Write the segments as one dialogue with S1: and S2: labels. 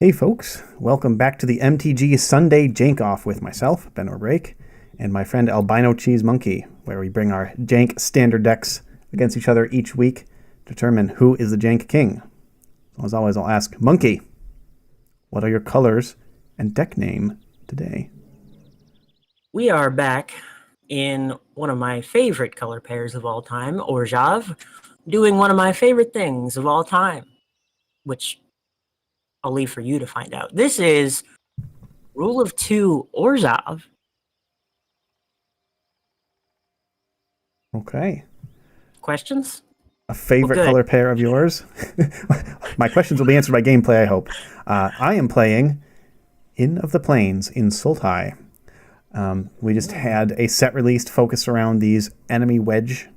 S1: Hey folks, welcome back to the MTG Sunday Jank-Off with myself, Ben O'Brake, and my friend AlbinoCheesemonkey, where we bring our Jank Standard decks against each other each week to determine who is the Jank King. So as always, I'll ask, Monkey, what are your colors and deck name today?
S2: We are back in one of my favorite color pairs of all time, Orzhov, doing one of my favorite things of all time, which I'll leave for you to find out. This is Rule of Two Orzhov.
S1: Okay.
S2: Questions?
S1: A favorite color pair of yours? My questions will be answered by gameplay, I hope. I am playing Inn of the Plains in Sultai. We just had a set released focused around these enemy wedge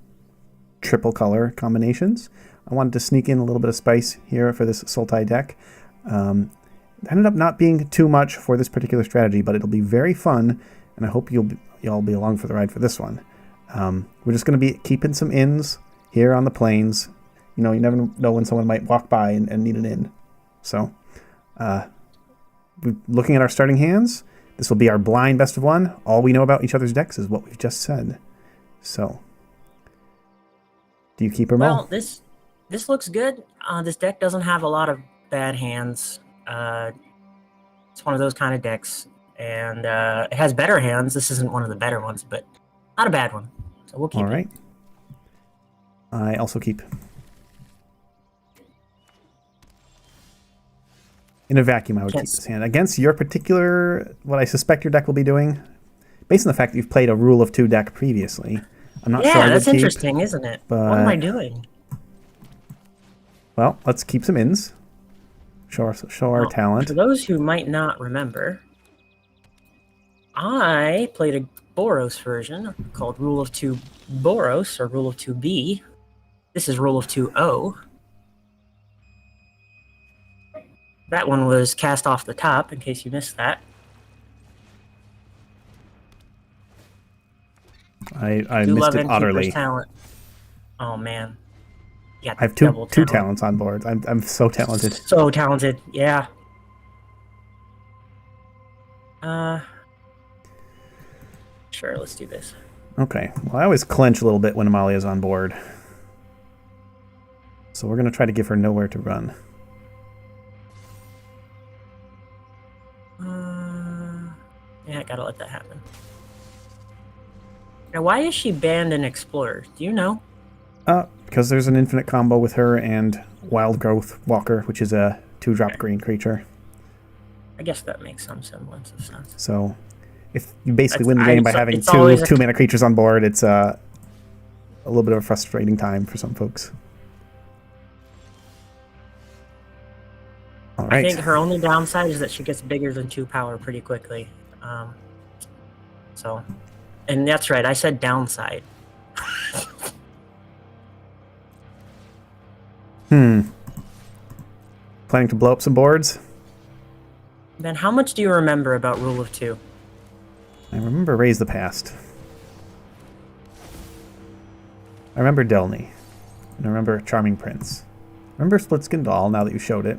S1: triple color combinations. I wanted to sneak in a little bit of spice here for this Sultai deck. Ended up not being too much for this particular strategy, but it'll be very fun, and I hope you'll be along for the ride for this one. We're just going to be keeping some inns here on the plains. You know, you never know when someone might walk by and need an inn. So, looking at our starting hands, this will be our blind best of one. All we know about each other's decks is what we've just said. So, do you keep them all?
S2: Well, this looks good. This deck doesn't have a lot of bad hands. It's one of those kind of decks, and it has better hands. This isn't one of the better ones, but not a bad one. So we'll keep it.
S1: All right. I also keep. In a vacuum, I would keep this hand. Against your particular, what I suspect your deck will be doing, based on the fact that you've played a Rule of Two deck previously, I'm not sure I would
S2: that's
S1: keep,
S2: interesting, isn't it?
S1: But,
S2: what am I doing?
S1: Well, let's keep some ins. Show our talent.
S2: For those who might not remember, I played a Boros version called Rule of Two Boros, or Rule of Two B. This is Rule of Two O. That one was cast off the top, in case you missed that.
S1: I missed it utterly.
S2: Talent. Oh man.
S1: I have two talents on board. I'm so talented.
S2: So talented, yeah. Sure, let's do this.
S1: Okay. Well, I always clench a little bit when Amalia's on board. So we're going to try to give her nowhere to run.
S2: Yeah, I gotta let that happen. Now, why is she banned in Explorer? Do you know?
S1: Because there's an infinite combo with her and Wild Growth Walker, which is a 2-drop green creature.
S2: I guess that makes some semblance of sense.
S1: So, if you basically win the game by having two mana creatures on board, it's a little bit of a frustrating time for some folks. All right.
S2: I think her only downside is that she gets bigger than 2 power pretty quickly. And that's right, I said downside.
S1: Planning to blow up some boards?
S2: Ben, how much do you remember about Rule of Two?
S1: I remember Raise the Past. I remember Delny. And I remember Charming Prince. I remember Split Skin Doll, now that you showed it.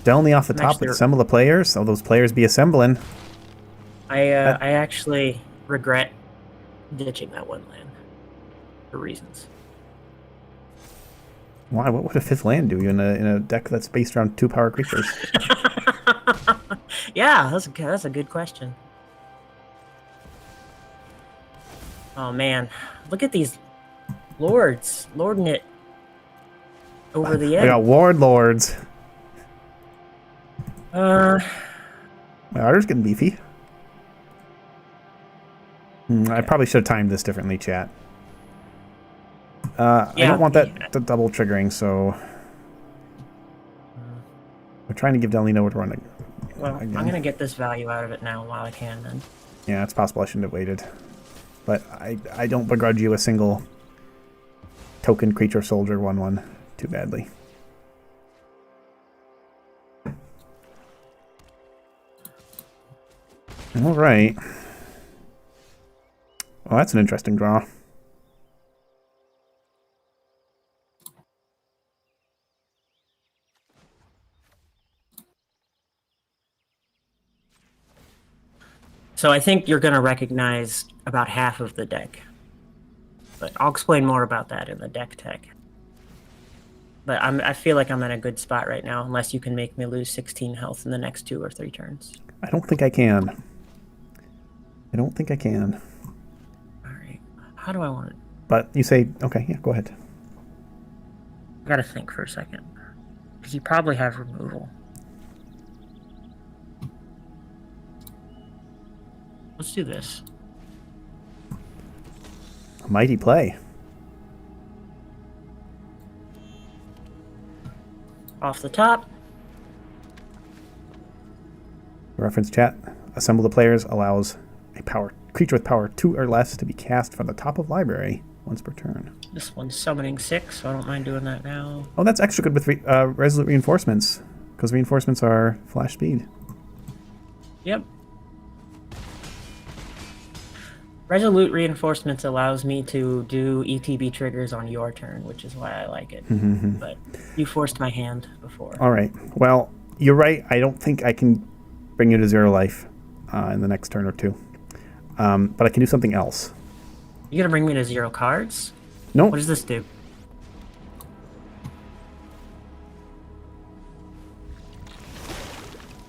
S1: Delny off the top with some of the players, so those players be assembling.
S2: I actually regret ditching that one land for reasons.
S1: Why? What would a 5th land do in a deck that's based around 2 power creatures?
S2: Yeah, that's a good question. Oh man, look at these lords lording it over the edge.
S1: I got Ward Lords.
S2: My
S1: arter's getting beefy. I probably should have timed this differently, chat. I don't want that double triggering, so we're trying to give Delny nowhere to run.
S2: Well, again. I'm going to get this value out of it now while I can, then.
S1: Yeah, it's possible I shouldn't have waited. But I don't begrudge you a single token creature soldier 1/1 too badly. All right. Well, that's an interesting draw.
S2: So I think you're going to recognize about half of the deck. But I'll explain more about that in the deck tech. But I feel like I'm in a good spot right now, unless you can make me lose 16 health in the next 2 or 3 turns.
S1: I don't think I can. I don't think I can.
S2: All right. How do I want it?
S1: But you say, okay, yeah, go ahead.
S2: I gotta think for a second. Because you probably have removal. Let's do this.
S1: A mighty play.
S2: Off the top.
S1: Reference chat. Assemble the players allows a creature with power 2 or less to be cast from the top of library once per turn.
S2: This one's summoning 6, so I don't mind doing that now.
S1: Oh, that's extra good with resolute reinforcements, because reinforcements are flash speed.
S2: Yep. Resolute reinforcements allows me to do ETB triggers on your turn, which is why I like it. But you forced my hand before.
S1: All right. Well, you're right. I don't think I can bring you to 0 life in the next turn or 2. But I can do something else.
S2: You gonna bring me to 0 cards?
S1: No.
S2: What does this do?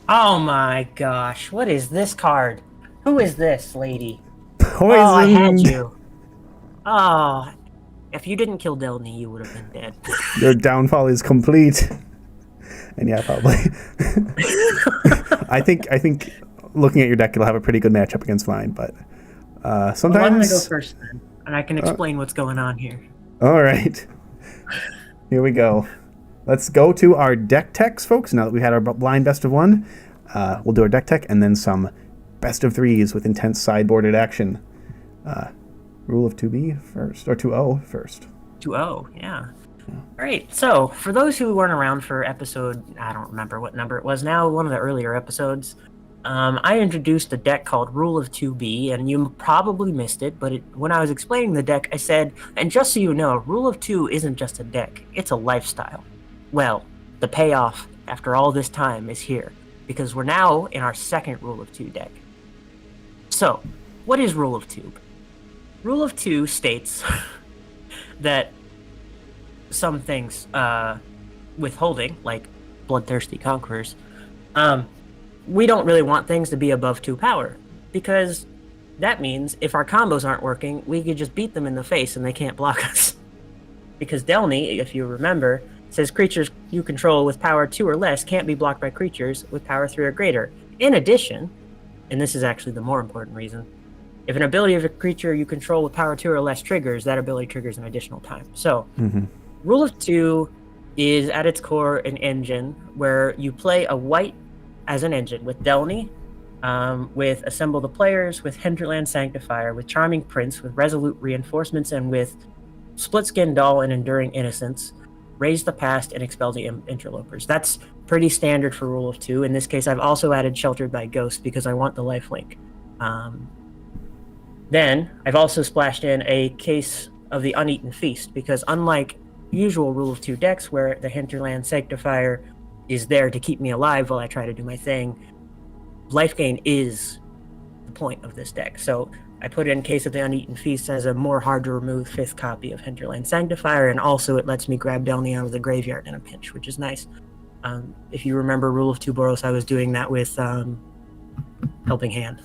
S2: Oh my gosh, what is this card? Who is this lady?
S1: Poisoned.
S2: Oh, I had you. Oh, if you didn't kill Delny, you would have been dead.
S1: Your downfall is complete. And yeah, probably. I think looking at your deck, you'll have a pretty good matchup against mine, but sometimes...
S2: Well, I'm going to go first then, and I can explain what's going on here.
S1: All right. Here we go. Let's go to our deck techs, folks. Now that we've had our blind best of 1, we'll do our deck tech and then some best of 3s with intense sideboarded action. Rule of 2B first, or 2-0 first.
S2: 2-0, yeah. All right, so for those who weren't around for episode, I don't remember what number it was now, one of the earlier episodes, I introduced a deck called Rule of 2B, and you probably missed it, but when I was explaining the deck, I said, and just so you know, Rule of 2 isn't just a deck, it's a lifestyle. Well, the payoff after all this time is here, because we're now in our second Rule of 2 deck. So, what is Rule of 2? Rule of 2 states that some things withholding, like bloodthirsty conquerors, we don't really want things to be above 2 power, because that means if our combos aren't working, we could just beat them in the face and they can't block us. Because Delny, if you remember, says creatures you control with power 2 or less can't be blocked by creatures with power 3 or greater. In addition, and this is actually the more important reason, if an ability of a creature you control with power 2 or less triggers, that ability triggers an additional time. So, Rule of 2 is at its core an engine where you play a white as an engine with Delny, with Assemble the Players, with Hinterland Sanctifier, with Charming Prince, with Resolute Reinforcements, and with Split Skin Doll and Enduring Innocence, Raise the Past, and Expel the Interlopers. That's pretty standard for Rule of 2. In this case, I've also added Sheltered by Ghost because I want the lifelink. Then, I've also splashed in a case of the Uneaten Feast, because unlike usual Rule of 2 decks where the Hinterland Sanctifier is there to keep me alive while I try to do my thing, life gain is the point of this deck. So I put in Case of the Uneaten Feast as a more hard-to-remove 5th copy of Hinterland Sanctifier, and also it lets me grab Delny out of the graveyard in a pinch, which is nice. If you remember Rule of 2 Boros, I was doing that with Helping Hand.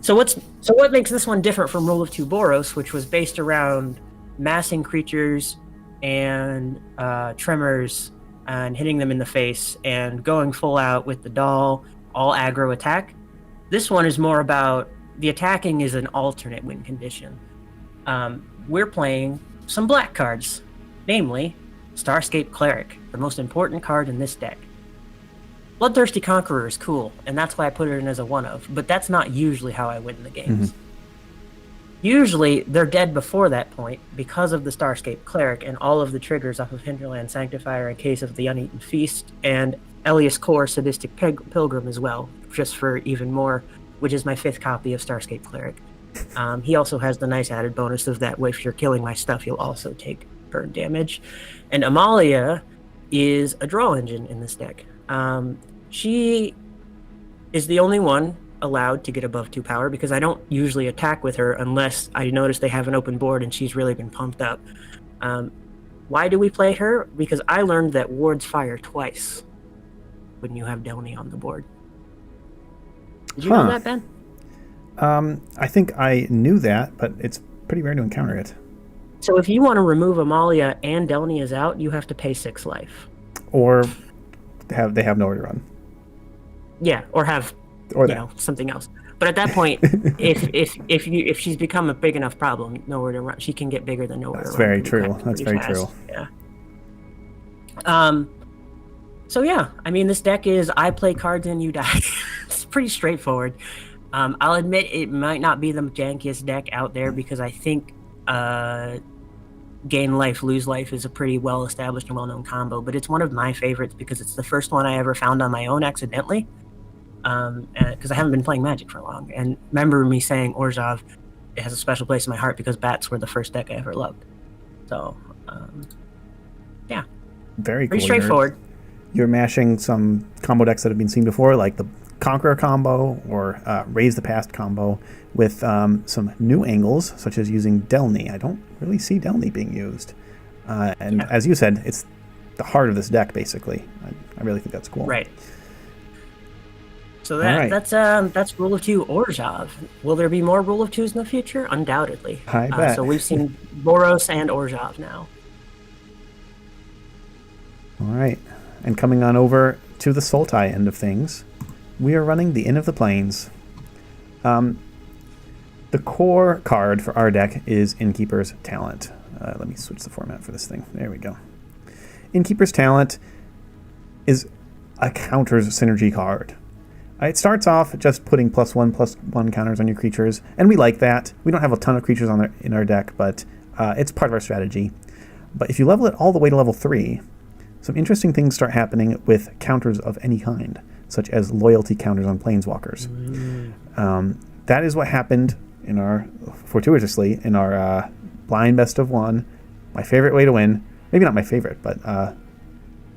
S2: So what makes this one different from Rule of 2 Boros, which was based around massing creatures and tremors and hitting them in the face and going full out with the doll, all aggro attack? This one is more about the attacking is an alternate win condition. We're playing some black cards, namely Starscape Cleric, the most important card in this deck. Bloodthirsty Conqueror is cool, and that's why I put it in as a one-of, but that's not usually how I win the games. Usually, they're dead before that point because of the Starscape Cleric and all of the triggers off of Hinterland Sanctifier in Case of the Uneaten Feast, and Elias Core Sadistic Pilgrim as well, just for even more, which is my 5th copy of Starscape Cleric. He also has the nice added bonus of that if you're killing my stuff, you'll also take burn damage. And Amalia is a draw engine in this deck. She is the only one allowed to get above 2 power because I don't usually attack with her unless I notice they have an open board and she's really been pumped up. Why do we play her? Because I learned that wards fire twice when you have Delny on the board. Did you know that, Ben?
S1: I think I knew that, but it's pretty rare to encounter it.
S2: So if you want to remove Amalia and Delny is out, you have to pay 6 life.
S1: Or they have nowhere to run.
S2: Yeah, or have something else. But at that point, if she's become a big enough problem, nowhere to run, she can get bigger than nowhere to run.
S1: Very true. That's very true.
S2: Yeah. So yeah, I mean, this deck is I play cards and you die. It's pretty straightforward. I'll admit it might not be the jankiest deck out there because I think gain life, lose life is a pretty well-established and well-known combo, but it's one of my favorites because it's the first one I ever found on my own accidentally. Because I haven't been playing Magic for long, and remember me saying Orzhov, it has a special place in my heart because bats were the first deck I ever loved. So, yeah,
S1: very
S2: pretty
S1: cool.
S2: Straightforward.
S1: You're mashing some combo decks that have been seen before, like the Conqueror combo or Raise the Past combo, with some new angles, such as using Delny. I don't really see Delny being used, and as you said, it's the heart of this deck, basically. I really think that's cool.
S2: Right. So that's Rule of 2 Orzhov. Will there be more Rule of 2s in the future? Undoubtedly.
S1: I bet.
S2: So we've seen Boros and Orzhov now.
S1: All right. And coming on over to the Sultai end of things, we are running the Inn of the Plains. The core card for our deck is Innkeeper's Talent. Let me switch the format for this thing. There we go. Innkeeper's Talent is a counters synergy card. It starts off just putting +1/+1 counters on your creatures, and we like that. We don't have a ton of creatures in our deck, but it's part of our strategy. But if you level it all the way to level 3, some interesting things start happening with counters of any kind, such as loyalty counters on Planeswalkers. That is what happened fortuitously in our blind best of 1. My favorite way to win, maybe not my favorite, but one of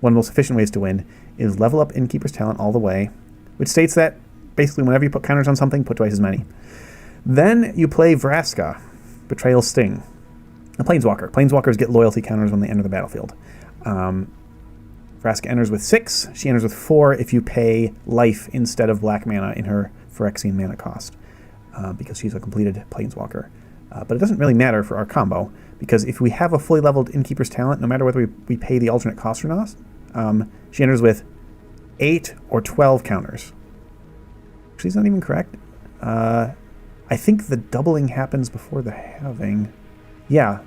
S1: the most efficient ways to win is level up Innkeeper's Talent all the way, which states that basically whenever you put counters on something, put twice as many. Then you play Vraska, Betrayal Sting, a Planeswalker. Planeswalkers get loyalty counters when they enter the battlefield. Vraska enters with 6. She enters with 4 if you pay life instead of black mana in her Phyrexian mana cost, because she's a completed Planeswalker. But it doesn't really matter for our combo, because if we have a fully leveled Innkeeper's Talent, no matter whether we pay the alternate cost or not, she enters with 8 or 12 counters. Actually, is that even correct? I think the doubling happens before the halving. Yeah.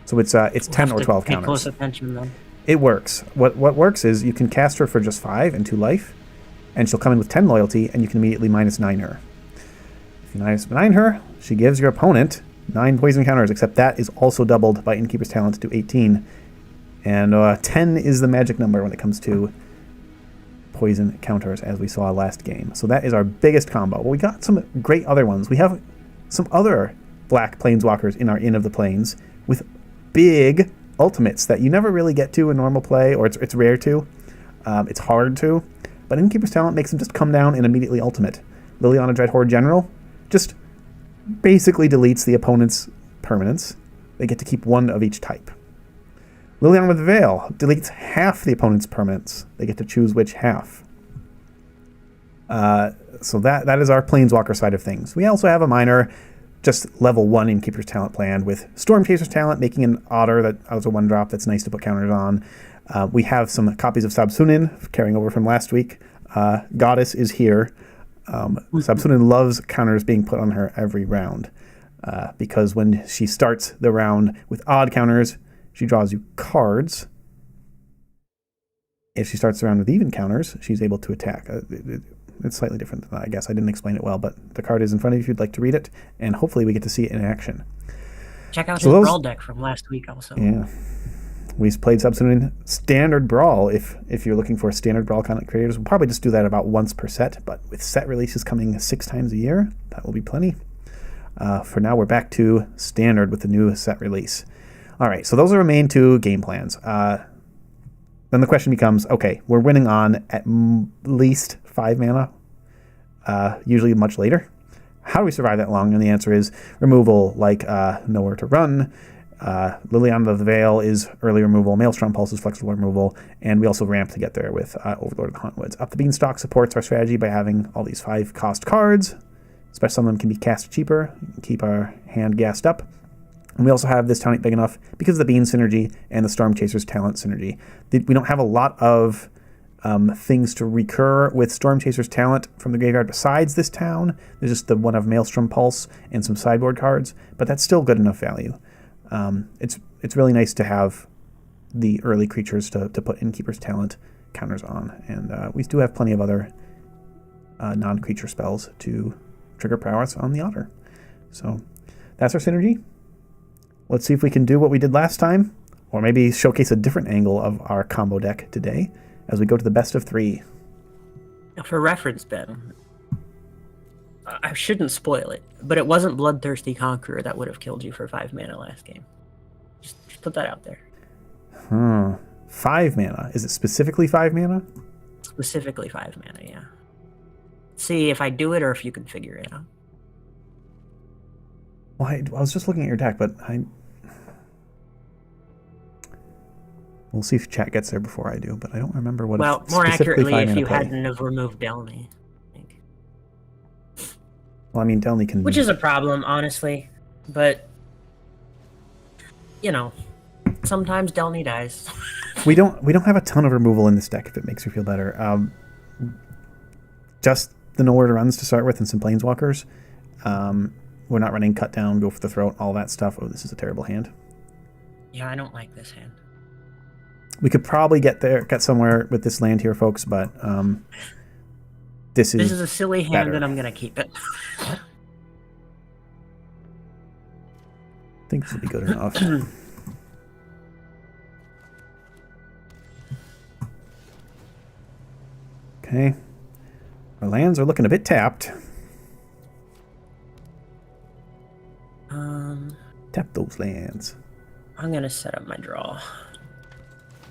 S1: So it's 10 or 12 counters.
S2: Close attention then.
S1: It works. What works is you can cast her for just 5 and 2 life, and she'll come in with 10 loyalty, and you can immediately -9 her. If you -9 her, she gives your opponent 9 poison counters, except that is also doubled by Innkeeper's Talent to 18. And 10 is the magic number when it comes to poison counters, as we saw last game. So that is our biggest combo. Well, we got some great other ones. We have some other black Planeswalkers in our Inn of the Plains with big ultimates that you never really get to in normal play, or it's rare to. It's hard to. But Innkeeper's Talent makes them just come down and immediately ultimate. Liliana Dreadhorde General just basically deletes the opponent's permanents. They get to keep 1 of each type. Liliana with Veil deletes half the opponent's permanents. They get to choose which half. So that is our Planeswalker side of things. We also have a minor, just level 1 Innkeeper's Talent planned with Storm Chaser's Talent, making an Otter that was a 1-drop that's nice to put counters on. We have some copies of Sabsunin carrying over from last week. Goddess is here. Sabsunin loves counters being put on her every round, because when she starts the round with odd counters, she draws you cards. If she starts the round with even counters, she's able to attack. It's slightly different than that, I guess. I didn't explain it well, but the card is in front of you if you'd like to read it, and hopefully we get to see it in action.
S2: Check out his Brawl deck from last week also.
S1: Yeah. We played Subsidiary Standard Brawl. If you're looking for Standard Brawl content creators, we'll probably just do that about once per set, but with set releases coming 6 times a year, that will be plenty. For now, we're back to Standard with the new set release. All right, so those are our main 2 game plans. Then the question becomes, okay, we're winning on at least 5 mana. usually much later. How do we survive that long? And the answer is removal, like Nowhere to Run. Liliana of the Veil is early removal. Maelstrom Pulse is flexible removal. And we also ramp to get there with Overlord of the Hauntwoods. Up the Beanstalk supports our strategy by having all these 5-cost cards. Especially some of them can be cast cheaper. We can keep our hand gassed up. And we also have this town ain't big enough because of the Bean synergy and the Storm Chaser's talent synergy. We don't have a lot of things to recur with Storm Chaser's talent from the graveyard besides this town. There's just the one of Maelstrom Pulse and some sideboard cards, but that's still good enough value. It's really nice to have the early creatures to put Innkeeper's talent counters on, and we do have plenty of other non-creature spells to trigger prowess on the Otter. So that's our synergy. Let's see if we can do what we did last time, or maybe showcase a different angle of our combo deck today as we go to the best of 3.
S2: For reference, Ben, I shouldn't spoil it, but it wasn't Bloodthirsty Conqueror that would have killed you for 5 mana last game. Just put that out there.
S1: 5 mana? Is it specifically 5 mana?
S2: Specifically 5 mana, yeah. See if I do it or if you can figure it out.
S1: Well, I was just looking at your deck, but we'll see if chat gets there before I do, but I don't remember what.
S2: Well, more accurately, if you hadn't have removed Delny. I think.
S1: Well, I mean, Delny can.
S2: Which is a problem, honestly, but you know, sometimes Delny dies.
S1: We don't have a ton of removal in this deck. If it makes you feel better, just the Nowhere to Runs to start with, and some Planeswalkers. We're not running Cut Down, Go for the Throat, all that stuff. Oh, this is a terrible hand.
S2: Yeah, I don't like this hand.
S1: We could probably get somewhere with this land here, folks, but this is
S2: a silly hand, better. And I'm gonna keep it.
S1: I think this will be good enough. Okay. Our lands are looking a bit tapped. Tap those lands.
S2: I'm gonna set up my draw.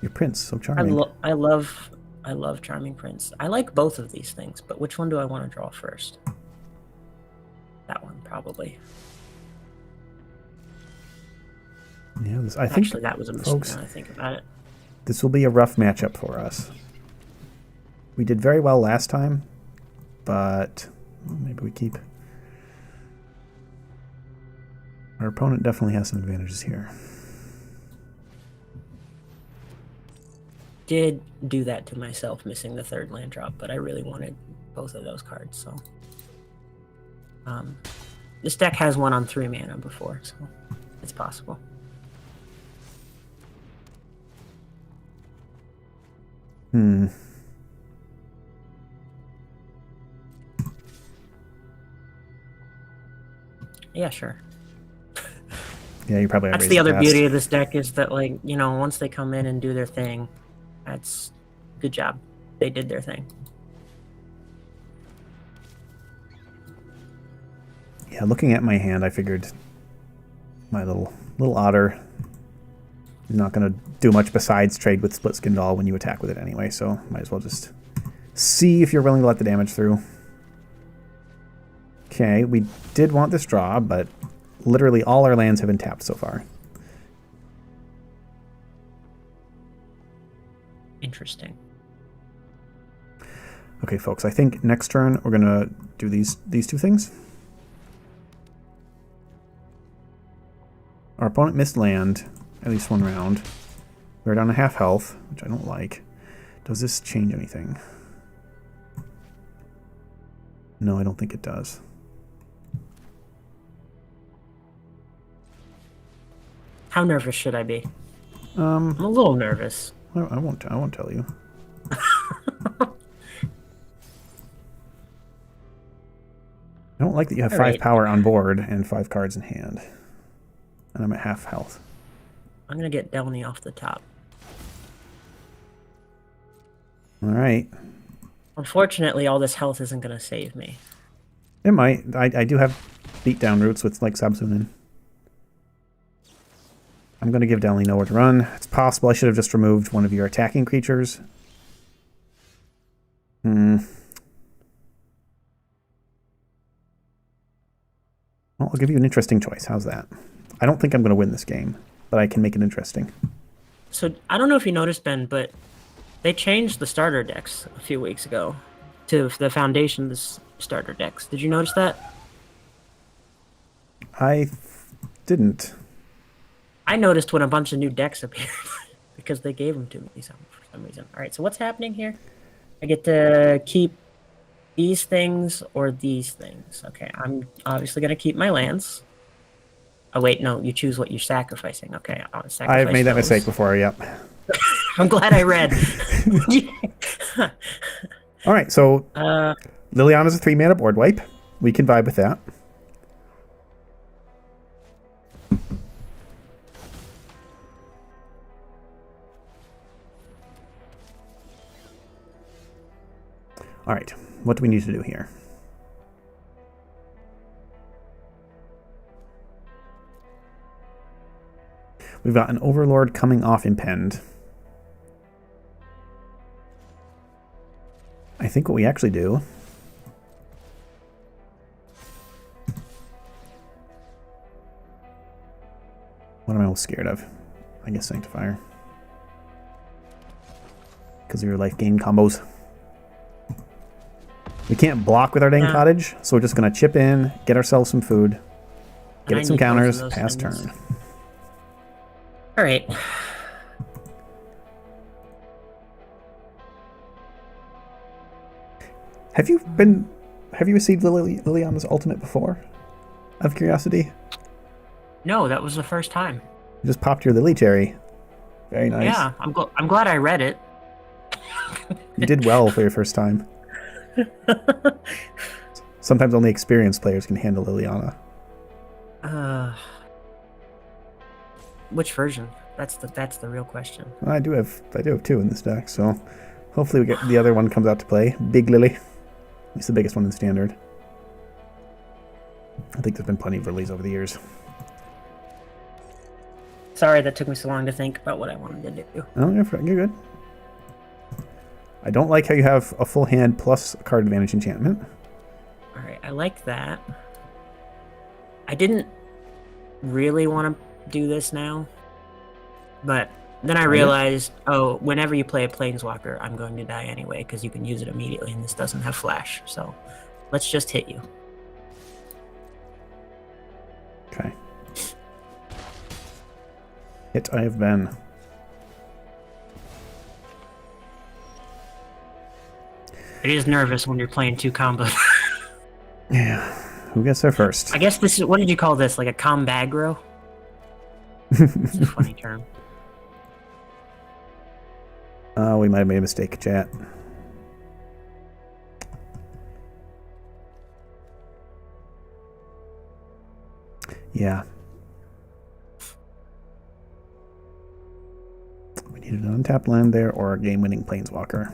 S1: Your Prince, so charming.
S2: I love Charming Prince. I like both of these things, but which one do I want to draw first? That one, probably.
S1: Yeah, I think
S2: actually that was a mistake. Now I think about it.
S1: This will be a rough matchup for us. We did very well last time, but maybe we keep. Our opponent definitely has some advantages here.
S2: Did do that to myself, missing the 3rd land drop, but I really wanted both of those cards, so. This deck has one on 3 mana before, so it's possible. Yeah, sure.
S1: Yeah, you probably have.
S2: That's the other beauty of this deck is that, like, you know, once they come in and do their thing, that's good job. They did their thing.
S1: Yeah, looking at my hand, I figured my little Otter is not going to do much besides trade with Split Skin Doll when you attack with it anyway, so might as well just see if you're willing to let the damage through. Okay, we did want this draw, but literally all our lands have been tapped so far.
S2: Interesting.
S1: Okay, folks, I think next turn we're going to do these 2 things. Our opponent missed land at least 1 round. We're down to half health, which I don't like. Does this change anything? No, I don't think it does.
S2: How nervous should I be? I'm a little nervous.
S1: I won't tell you. I don't like that you have 5 power on board and 5 cards in hand. And I'm at half health.
S2: I'm going to get Delny off the top.
S1: Alright.
S2: Unfortunately, all this health isn't going to save me.
S1: It might. I do have beatdown roots with, like, Sabsunin. I'm going to give Delny Nowhere to Run. It's possible I should have just removed one of your attacking creatures. Well, I'll give you an interesting choice. How's that? I don't think I'm going to win this game, but I can make it interesting.
S2: So I don't know if you noticed, Ben, but they changed the starter decks a few weeks ago to the Foundation's starter decks. Did you notice that?
S1: I didn't.
S2: I noticed when a bunch of new decks appeared because they gave them to me for some reason. All right, so what's happening here? I get to keep these things or these things. Okay, I'm obviously going to keep my lands. Oh, wait, no, you choose what you're sacrificing. Okay, I'll sacrifice
S1: I've made that
S2: those.
S1: mistake before, yep.
S2: I'm glad I read.
S1: All right, so Liliana's a 3-mana board wipe. We can vibe with that. All right, what do we need to do here? We've got an Overlord coming off Impend. I think what we actually do... What am I most scared of? I guess Sanctifier. Because of your life gain combos. We can't block with our dang cottage, so we're just going to chip in, get ourselves some food, get it some counters, pass turn.
S2: All right.
S1: Have you received Liliana's ultimate before? Out of curiosity?
S2: No, that was the first time.
S1: You just popped your Lily cherry. Very nice.
S2: Yeah, I'm glad I read it.
S1: You did well for your first time. Sometimes only experienced players can handle Liliana.
S2: Which version? That's the real question.
S1: I do have 2 in this deck, so hopefully we get the other one comes out to play. Big Lily. At least the biggest one in Standard. I think there's been plenty of Lilies over the years.
S2: Sorry that took me so long to think about what I wanted to do.
S1: Oh, you're good. I don't like how you have a full hand plus a card advantage enchantment.
S2: Alright, I like that. I didn't really want to do this now, but then I realized, whenever you play a Planeswalker, I'm going to die anyway, because you can use it immediately, and this doesn't have flash, so let's just hit you.
S1: Okay. Hit I have been.
S2: It is nervous when you're playing 2 combos.
S1: Yeah. Who gets there first?
S2: I guess this is, what did you call this? Like a combagro? It's a funny term.
S1: Oh, we might have made a mistake, chat. Yeah. We needed an untapped land there or a game-winning Planeswalker.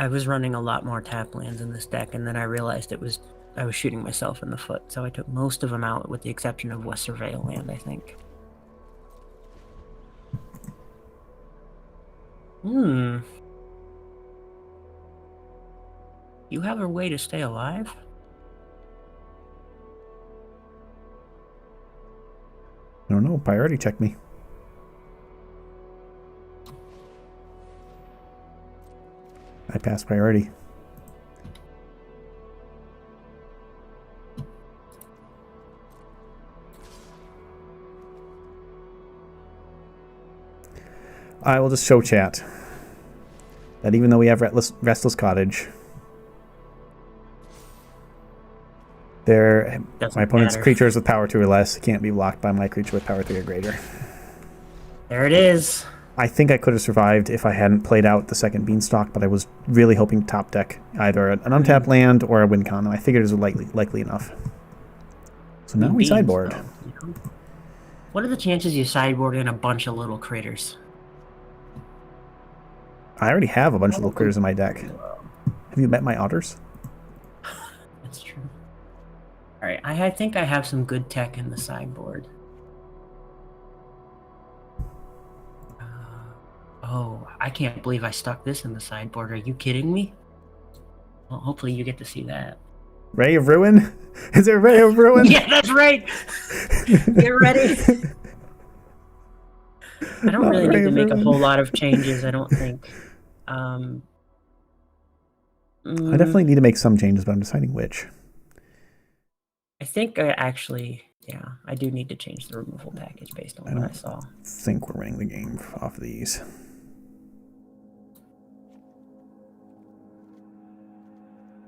S2: I was running a lot more tap lands in this deck, and then I realized I was shooting myself in the foot, so I took most of them out with the exception of West Surveil land, I think. You have a way to stay alive?
S1: I don't know. Priority check me. I passed priority. I will just show chat that even though we have Restless Cottage, my opponent's creatures with power 2 or less can't be blocked by my creature with power 3 or greater.
S2: There it is.
S1: I think I could have survived if I hadn't played out the second Beanstalk, but I was really hoping to top deck either an untapped land or a win con, and I figured it was likely enough. So now we sideboard.
S2: What are the chances you sideboard in a bunch of little critters?
S1: I already have a bunch of little critters in my deck. Have you met my otters?
S2: That's true. Alright, I think I have some good tech in the sideboard. Oh, I can't believe I stuck this in the sideboard. Are you kidding me? Well, hopefully you get to see that.
S1: Ray of Ruin? Is there Ray of Ruin?
S2: Yeah, that's right. Get ready. I don't really need to make a whole lot of changes, I don't think.
S1: I definitely need to make some changes, but I'm deciding which.
S2: I think I actually, yeah, I do need to change the removal package based on what I saw.
S1: I think we're winning the game off of these.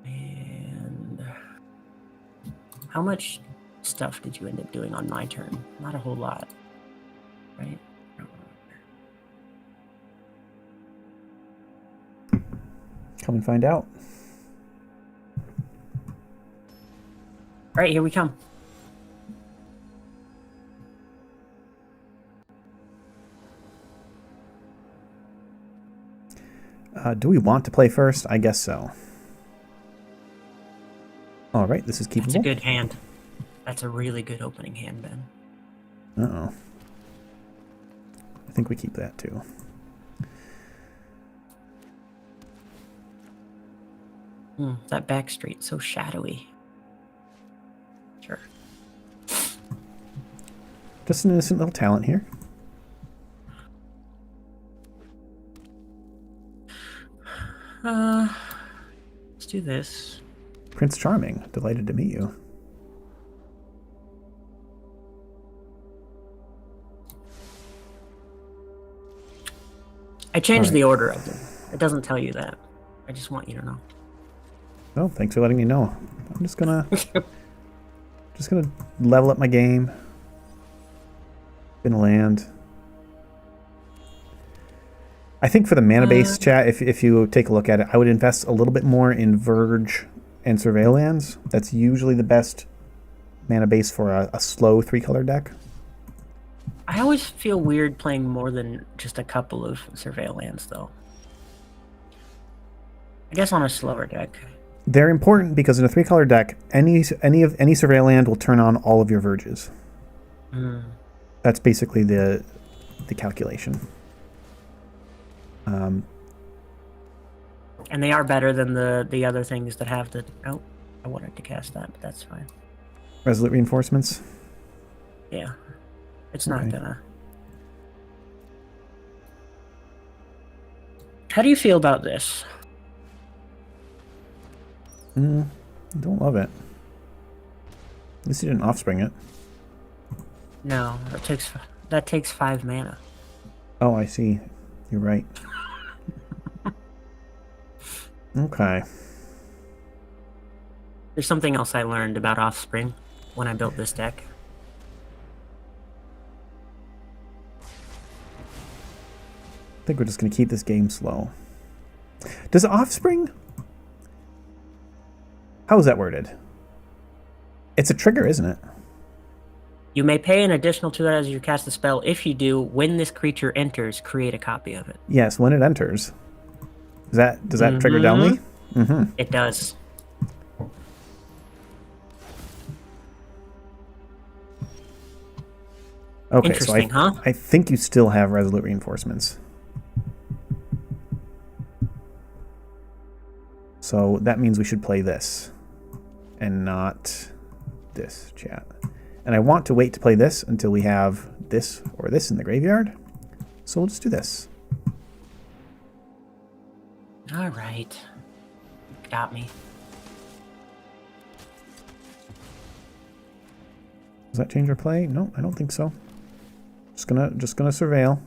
S2: And how much stuff did you end up doing on my turn? Not a whole lot, right?
S1: Come and find out.
S2: All right, here we come.
S1: Do we want to play first? I guess so. All right, this is keepable.
S2: That's a good hand. That's a really good opening hand, Ben.
S1: Uh-oh. I think we keep that too.
S2: That back street, so shadowy. Sure.
S1: Just an innocent little talent here.
S2: Let's do this.
S1: Prince Charming, delighted to meet you.
S2: I changed the order of them. It doesn't tell you that. I just want you to know.
S1: Oh, thanks for letting me know. I'm just gonna level up my game. Gonna land. I think for the mana base chat, if you take a look at it, I would invest a little bit more in Verge and Surveil lands. That's usually the best mana base for a slow 3-color deck.
S2: I always feel weird playing more than just a couple of Surveil lands, though. I guess on a slower deck.
S1: They're important because in a 3-color deck, any Surveil land will turn on all of your Verges. That's basically the calculation.
S2: And they are better than the other things that have the... Oh, I wanted to cast that, but that's fine.
S1: Resolute Reinforcements?
S2: Yeah. It's not gonna... How do you feel about this?
S1: Don't love it. At least you didn't offspring it.
S2: No, that takes 5 mana.
S1: Oh, I see. You're right. Okay.
S2: There's something else I learned about Offspring when I built this deck.
S1: I think we're just going to keep this game slow. Does Offspring... How is that worded? It's a trigger, isn't it?
S2: You may pay an additional 2 as you cast the spell. If you do, when this creature enters, create a copy of it.
S1: Yes, when it enters. Does that trigger Delney?
S2: It does.
S1: Okay,
S2: Interesting,
S1: so
S2: huh?
S1: I think you still have Resolute Reinforcements. So that means we should play this and not this, chat. And I want to wait to play this until we have this or this in the graveyard. So we'll just do this.
S2: All right. Got me.
S1: Does that change our play? No, I don't think so. Just gonna surveil.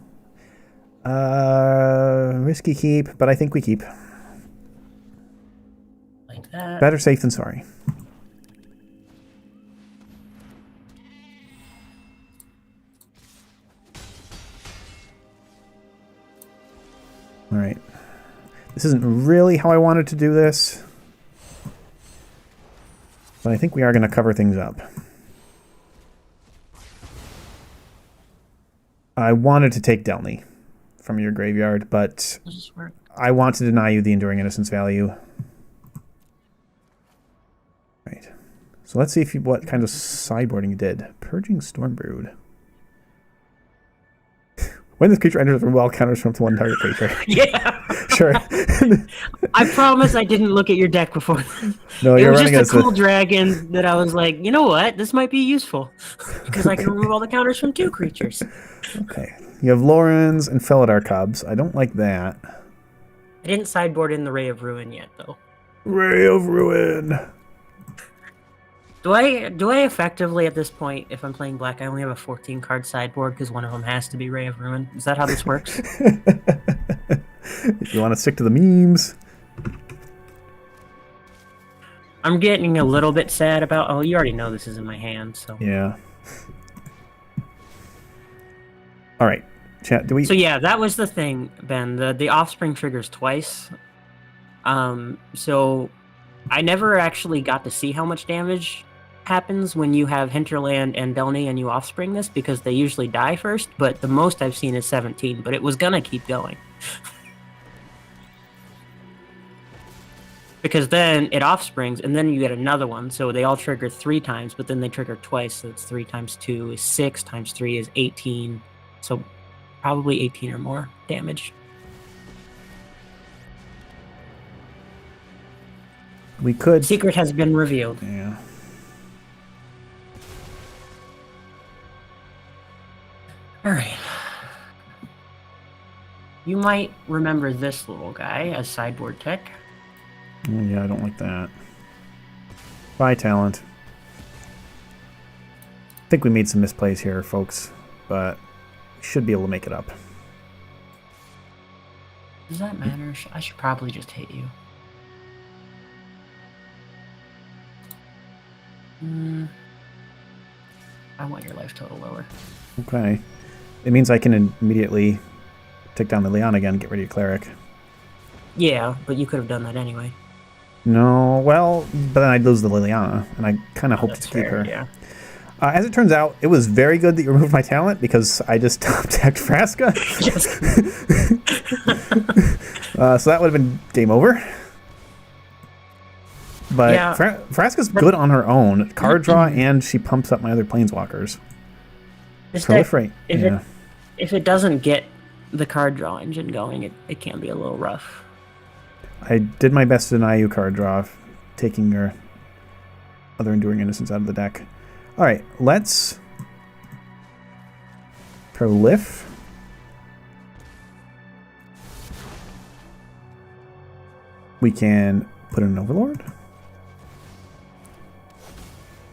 S1: Risky keep, but I think we keep.
S2: Like that.
S1: Better safe than sorry. All right. This isn't really how I wanted to do this, but I think we are going to cover things up. I wanted to take Delney from your graveyard, but I want to deny you the Enduring Innocence value. Right. So let's see what kind of sideboarding you did. Purging Stormbrood. When this creature enters the room, all counters from one target creature.
S2: Yeah.
S1: Sure.
S2: I promise I didn't look at your deck before.
S1: No,
S2: It
S1: you're
S2: was
S1: running
S2: just
S1: as
S2: a cool dragon that I was like, you know what? This might be useful. Because I can remove all the counters from 2 creatures.
S1: Okay. You have Lorens and Felidar Cubs. I don't like that.
S2: I didn't sideboard in the Ray of Ruin yet, though.
S1: Ray of Ruin.
S2: Do I effectively, at this point, if I'm playing black, I only have a 14-card sideboard because one of them has to be Ray of Ruin? Is that how this works?
S1: If you want to stick to the memes.
S2: I'm getting a little bit sad about... Oh, you already know this is in my hand, so...
S1: Yeah. All right. Chat, do we...
S2: So yeah, that was the thing, Ben. The Offspring triggers twice. So I never actually got to see how much damage happens when you have Hinterland and Delny and you Offspring this, because they usually die first, but the most I've seen is 17, but it was gonna keep going. Because then it Offsprings, and then you get another one, so they all trigger 3 times, but then they trigger twice, so it's 3 times 2 is 6, times 3 is 18, so probably 18 or more damage.
S1: We could...
S2: Secret has been revealed.
S1: Yeah.
S2: Alright. You might remember this little guy as sideboard tech.
S1: Oh, yeah, I don't like that. Bye, talent. I think we made some misplays here, folks, but we should be able to make it up.
S2: Does that matter? I should probably just hit you. I want your life total lower.
S1: Okay. It means I can immediately take down the Liliana again and get rid of your cleric.
S2: Yeah, but you could have done that anyway.
S1: No, well, but then I'd lose the Liliana, and I kind of hoped to keep her.
S2: Yeah.
S1: As it turns out, it was very good that you removed my talent, because I just top-decked Vraska. So that would have been game over. But yeah, Vraska's good on her own. Card draw, and she pumps up my other planeswalkers. Proliferate.
S2: If it doesn't get the card draw engine going, it can be a little rough.
S1: I did my best to deny you card draw, taking your other Enduring Innocence out of the deck. Alright, let's prolif. We can put in an Overlord. I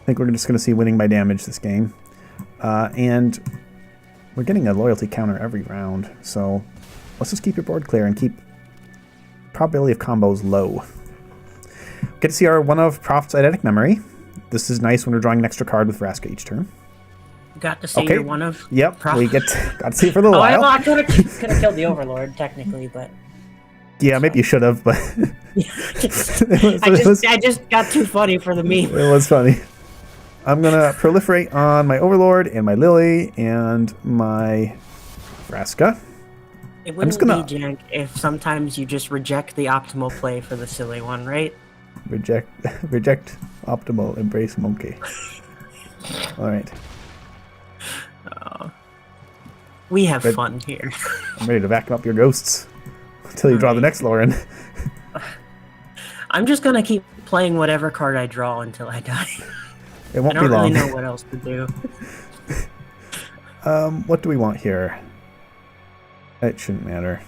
S1: think we're just going to see winning by damage this game. And we're getting a loyalty counter every round, so let's just keep your board clear and keep probability of combos low. Get to see our one of Prophet's Eidetic Memory. This is nice when we're drawing an extra card with Vraska each turn.
S2: Got to see your one of
S1: Yep, we got to see it for a little while.
S2: I could have killed the Overlord, technically, but...
S1: Yeah, maybe you should have, but...
S2: I just got too funny for the meme.
S1: It was funny. I'm going to proliferate on my Overlord and my Lily and my Vraska.
S2: It wouldn't be jank if sometimes you just reject the optimal play for the silly one, right?
S1: Reject optimal, embrace monkey. All right.
S2: We have fun here.
S1: I'm ready to vacuum up your ghosts until you draw the next Lauren.
S2: I'm just going to keep playing whatever card I draw until I die.
S1: It won't be long.
S2: I don't really know what else to do.
S1: What do we want here? It shouldn't matter.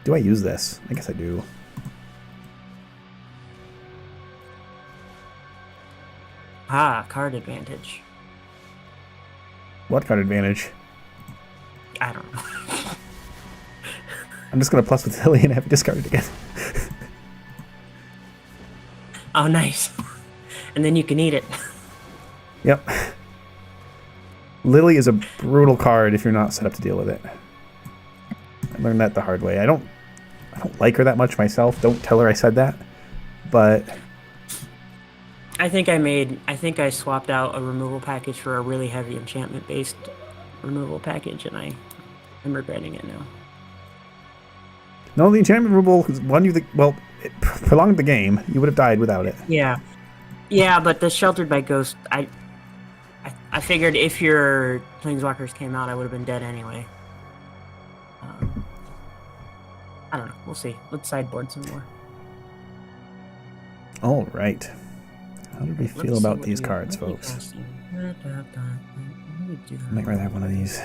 S1: Do I use this? I guess I do.
S2: Card advantage.
S1: What card advantage?
S2: I don't know.
S1: I'm just going to plus with Lily and have it discarded again.
S2: Oh, nice. And then you can eat it.
S1: Yep. Lily is a brutal card if you're not set up to deal with it. I learned that the hard way. I don't like her that much myself. Don't tell her I said that. But
S2: I think I swapped out a removal package for a really heavy enchantment based removal package, and I'm regretting it now.
S1: No, the enchantment removal won you the... Well, it prolonged the game. You would have died without it.
S2: Yeah. Yeah, but the Sheltered by Ghost, I figured if your Planeswalkers came out, I would have been dead anyway. I don't know. We'll see. Let's sideboard some more.
S1: All right. How do we feel about these cards, folks? I might rather have one of these.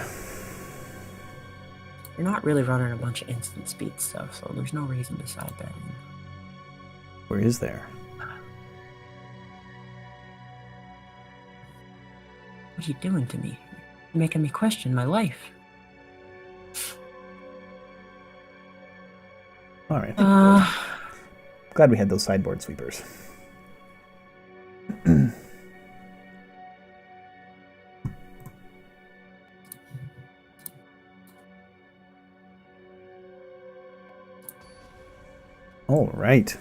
S2: You're not really running a bunch of instant speed stuff, so there's no reason to side that in.
S1: Where is there?
S2: What are you doing to me? You're making me question my life.
S1: All right. Glad we had those sideboard sweepers. All right.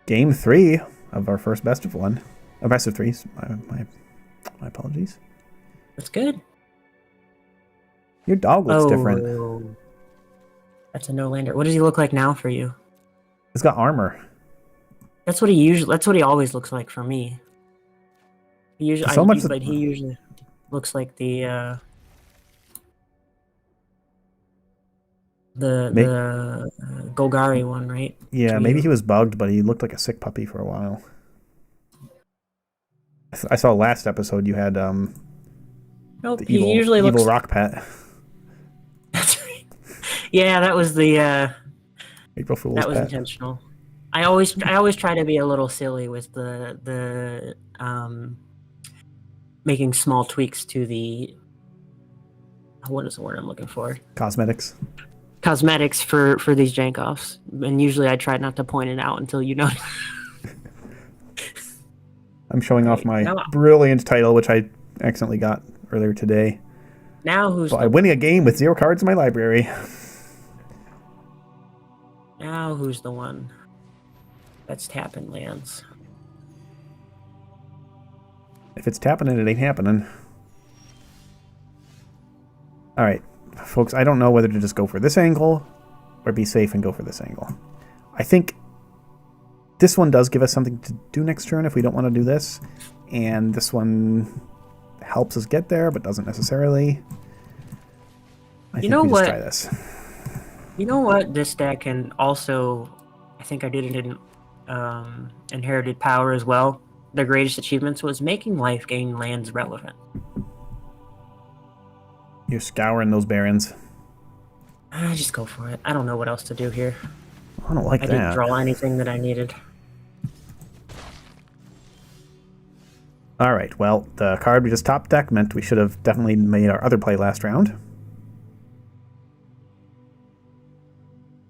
S1: Game 3 of our first best of one. Best of threes. My apologies.
S2: That's good.
S1: Your dog looks different.
S2: That's a no-lander. What does he look like now for you?
S1: He's got armor.
S2: That's what he always looks like for me. He usually he usually looks like the Golgari one, right?
S1: Yeah, maybe he was bugged, but he looked like a sick puppy for a while. I saw last episode you had
S2: nope,
S1: the
S2: he usually
S1: evil
S2: looks
S1: rock pet.
S2: That's right. Yeah, that was the
S1: April Fool's
S2: that was
S1: pet.
S2: intentional. I always try to be a little silly with the making small tweaks to the what is the word I'm looking for?
S1: Cosmetics
S2: For these jank-offs, and usually I try not to point it out until you know.
S1: I'm showing off my brilliant title, which I accidentally got earlier today.
S2: Now who's
S1: by winning a game with 0 cards in my library.
S2: Now who's the one that's tapping lands?
S1: If it's tapping it ain't happening. All right, folks, I don't know whether to just go for this angle or be safe and go for this angle. I think this one does give us something to do next turn if we don't want to do this, and this one helps us get there, but doesn't necessarily. I think we just try this.
S2: You know what? This deck can also, I think I did it in Inherited Power as well. The greatest achievements was making life gain lands relevant.
S1: You're scouring those barons.
S2: I just go for it. I don't know what else to do here.
S1: I don't like that.
S2: I didn't draw anything that I needed.
S1: All right, well, the card we just top deck meant we should have definitely made our other play last round.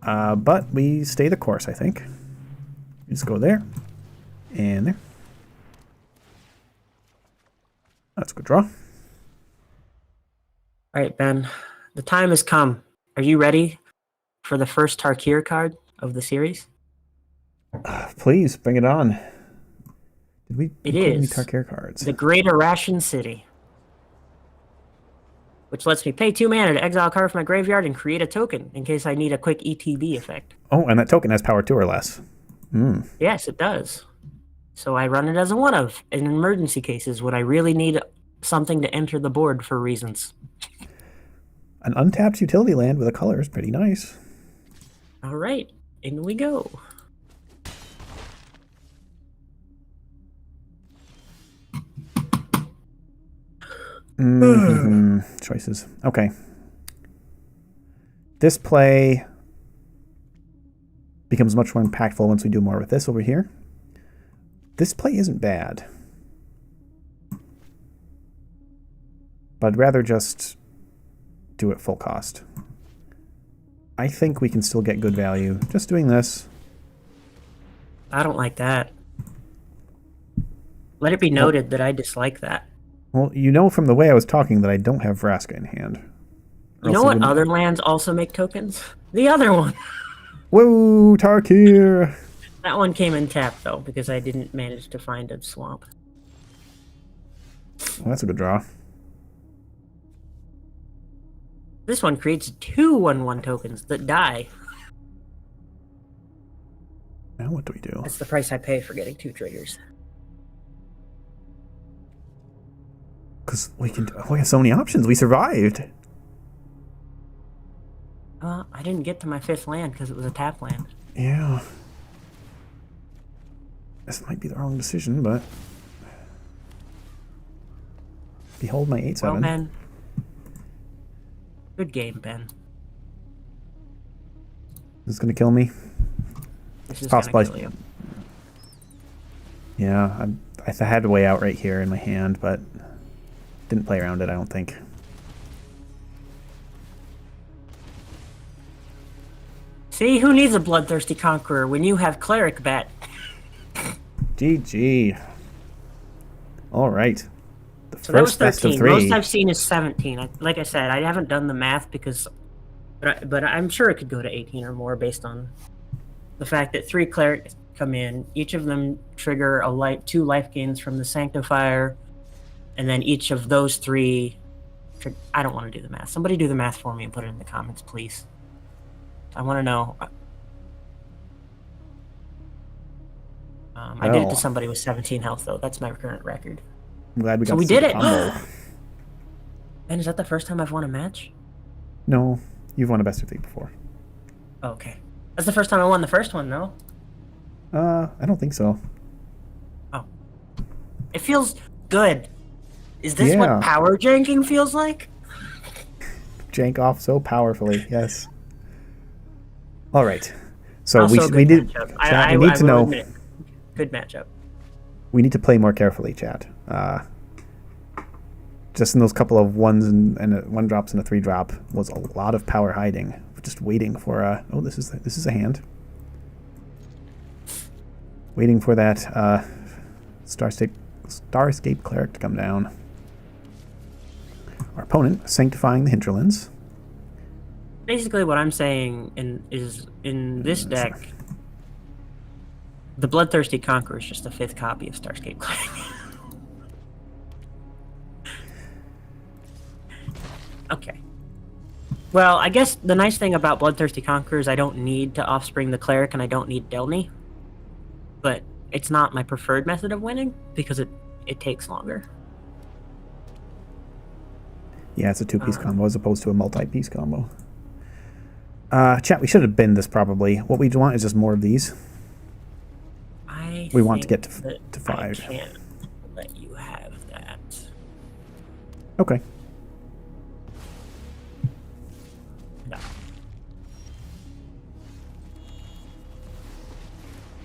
S1: But we stay the course, I think. We just go there and there. That's a good draw.
S2: All right, Ben. The time has come. Are you ready for the first Tarkir card of the series?
S1: Please, bring it on. Did we
S2: include any
S1: Tarkir cards?
S2: The Great Irration City, which lets me pay 2 mana to exile a card from my graveyard and create a token in case I need a quick ETB effect.
S1: Oh, and that token has power 2 or less.
S2: Yes, it does. So I run it as a one-of in emergency cases when I really need something to enter the board for reasons.
S1: An untapped utility land with a color is pretty nice.
S2: All right, in we go.
S1: Choices. Okay. This play becomes much more impactful once we do more with this over here. This play isn't bad. But I'd rather just do it full cost. I think we can still get good value just doing this.
S2: I don't like that. Let it be noted that I dislike that.
S1: Well, you know from the way I was talking that I don't have Vraska in hand.
S2: You know what other lands also make tokens? The other one.
S1: Whoa, Tarkir!
S2: That one came in tap, though, because I didn't manage to find a swamp.
S1: Well, that's a good draw.
S2: This one creates 2 1/1 tokens that die.
S1: Now what do we do?
S2: That's the price I pay for getting 2 triggers.
S1: Because we have so many options. We survived.
S2: I didn't get to my 5th land because it was a tap land.
S1: Yeah. This might be the wrong decision, but... Behold my 8/7.
S2: Well, Ben. Good game, Ben.
S1: This is going to kill me.
S2: This is
S1: possible.
S2: gonna kill you.
S1: Yeah, I had a way out right here in my hand, but didn't play around it, I don't think.
S2: See, who needs a bloodthirsty conqueror when you have cleric bet?
S1: GG. All right. The
S2: So that was
S1: first best of
S2: 13.
S1: 3.
S2: Most I've seen is 17. Like I said, I haven't done the math because, but I'm sure it could go to 18 or more based on the fact that 3 clerics come in. Each of them trigger 2 life gains from the Sanctifier, and then each of those 3. I don't want to do the math. Somebody do the math for me and put it in the comments, please. I want to know. I did it to somebody with 17 health, though. That's my current record.
S1: I'm glad we got
S2: So we
S1: to see
S2: did
S1: the
S2: it!
S1: combo.
S2: And is that the first time I've won a match?
S1: No, you've won a best of 3 before.
S2: Oh, okay. That's the first time I won the first one, no?
S1: I don't think so.
S2: Oh. It feels good. Is this what power janking feels like?
S1: Jank off so powerfully, yes. All right. So
S2: Also
S1: we did.
S2: Matchup.
S1: Chat, we need to know.
S2: Admit, good matchup.
S1: We need to play more carefully, chat. Just in those couple of 1s and 1 drops and a 3 drop was a lot of power hiding. Just waiting for oh, this is a hand. Waiting for that Starscape Cleric to come down. Our opponent sanctifying the hinterlands.
S2: Basically, what I'm saying is in this deck, the Bloodthirsty Conqueror is just a 5th copy of Starscape Cleric. Okay. Well, I guess the nice thing about Bloodthirsty Conqueror is I don't need to offspring the Cleric and I don't need Delny. But it's not my preferred method of winning because it takes longer.
S1: Yeah, it's a 2-piece combo as opposed to a multi-piece combo. Chat, we should have binned this probably. What we want is just more of these. We want to get to 5.
S2: I can't let you have that.
S1: Okay.
S2: No.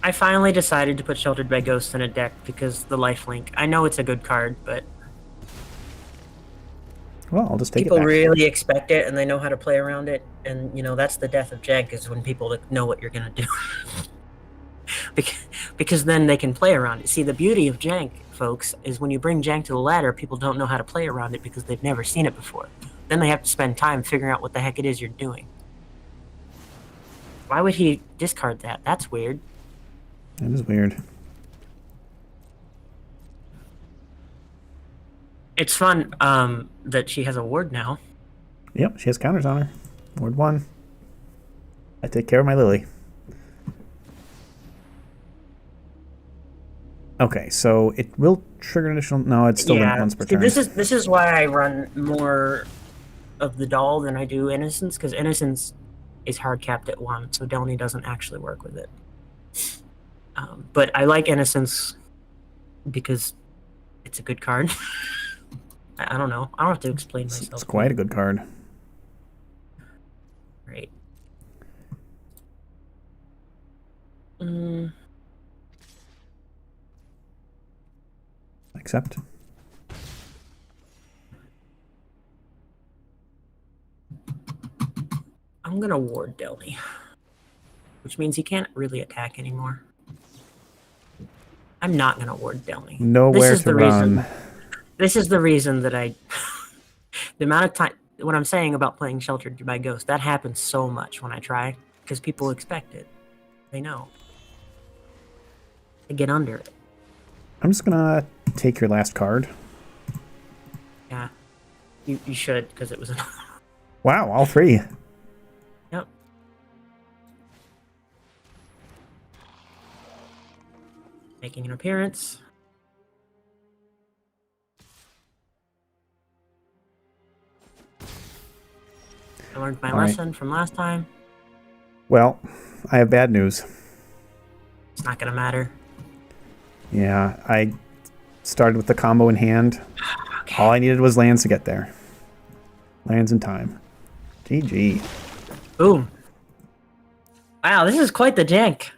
S2: I finally decided to put Sheltered by Ghosts in a deck because the lifelink. I know it's a good card, but
S1: Well, I'll just take
S2: people
S1: it back.
S2: really expect it and they know how to play around it. And, you know, that's the death of Jank is when people know what you're going to do. Because then they can play around it. See, the beauty of Jank, folks, is when you bring Jank to the ladder, people don't know how to play around it because they've never seen it before. Then they have to spend time figuring out what the heck it is you're doing. Why would he discard that? That's weird.
S1: That is weird.
S2: It's fun that she has a ward now.
S1: Yep, she has counters on her. Ward 1. I take care of my Lily. Okay, so it will trigger an additional. No, it's still once per turn.
S2: This is why I run more of the doll than I do Innocence, because Innocence is hard capped at 1, so Delny doesn't actually work with it. But I like Innocence because it's a good card. I don't know. I don't have to explain myself.
S1: It's quite a good card.
S2: Great.
S1: Accept.
S2: I'm gonna ward Delny, which means he can't really attack anymore. I'm not gonna ward Delny.
S1: Nowhere to run.
S2: This is the reason that the amount of time, what I'm saying about playing Sheltered by Ghost, that happens so much when I try, because people expect it. They know. They get under it.
S1: I'm just gonna take your last card.
S2: Yeah. You should, because it was
S1: Wow, all 3.
S2: Yep. making an appearance. I learned my lesson from last time.
S1: Well, I have bad news.
S2: It's not gonna matter.
S1: Yeah, I started with the combo in hand.
S2: Okay.
S1: All I needed was lands to get there. Lands in time. GG.
S2: Boom. Wow, this is quite the jank.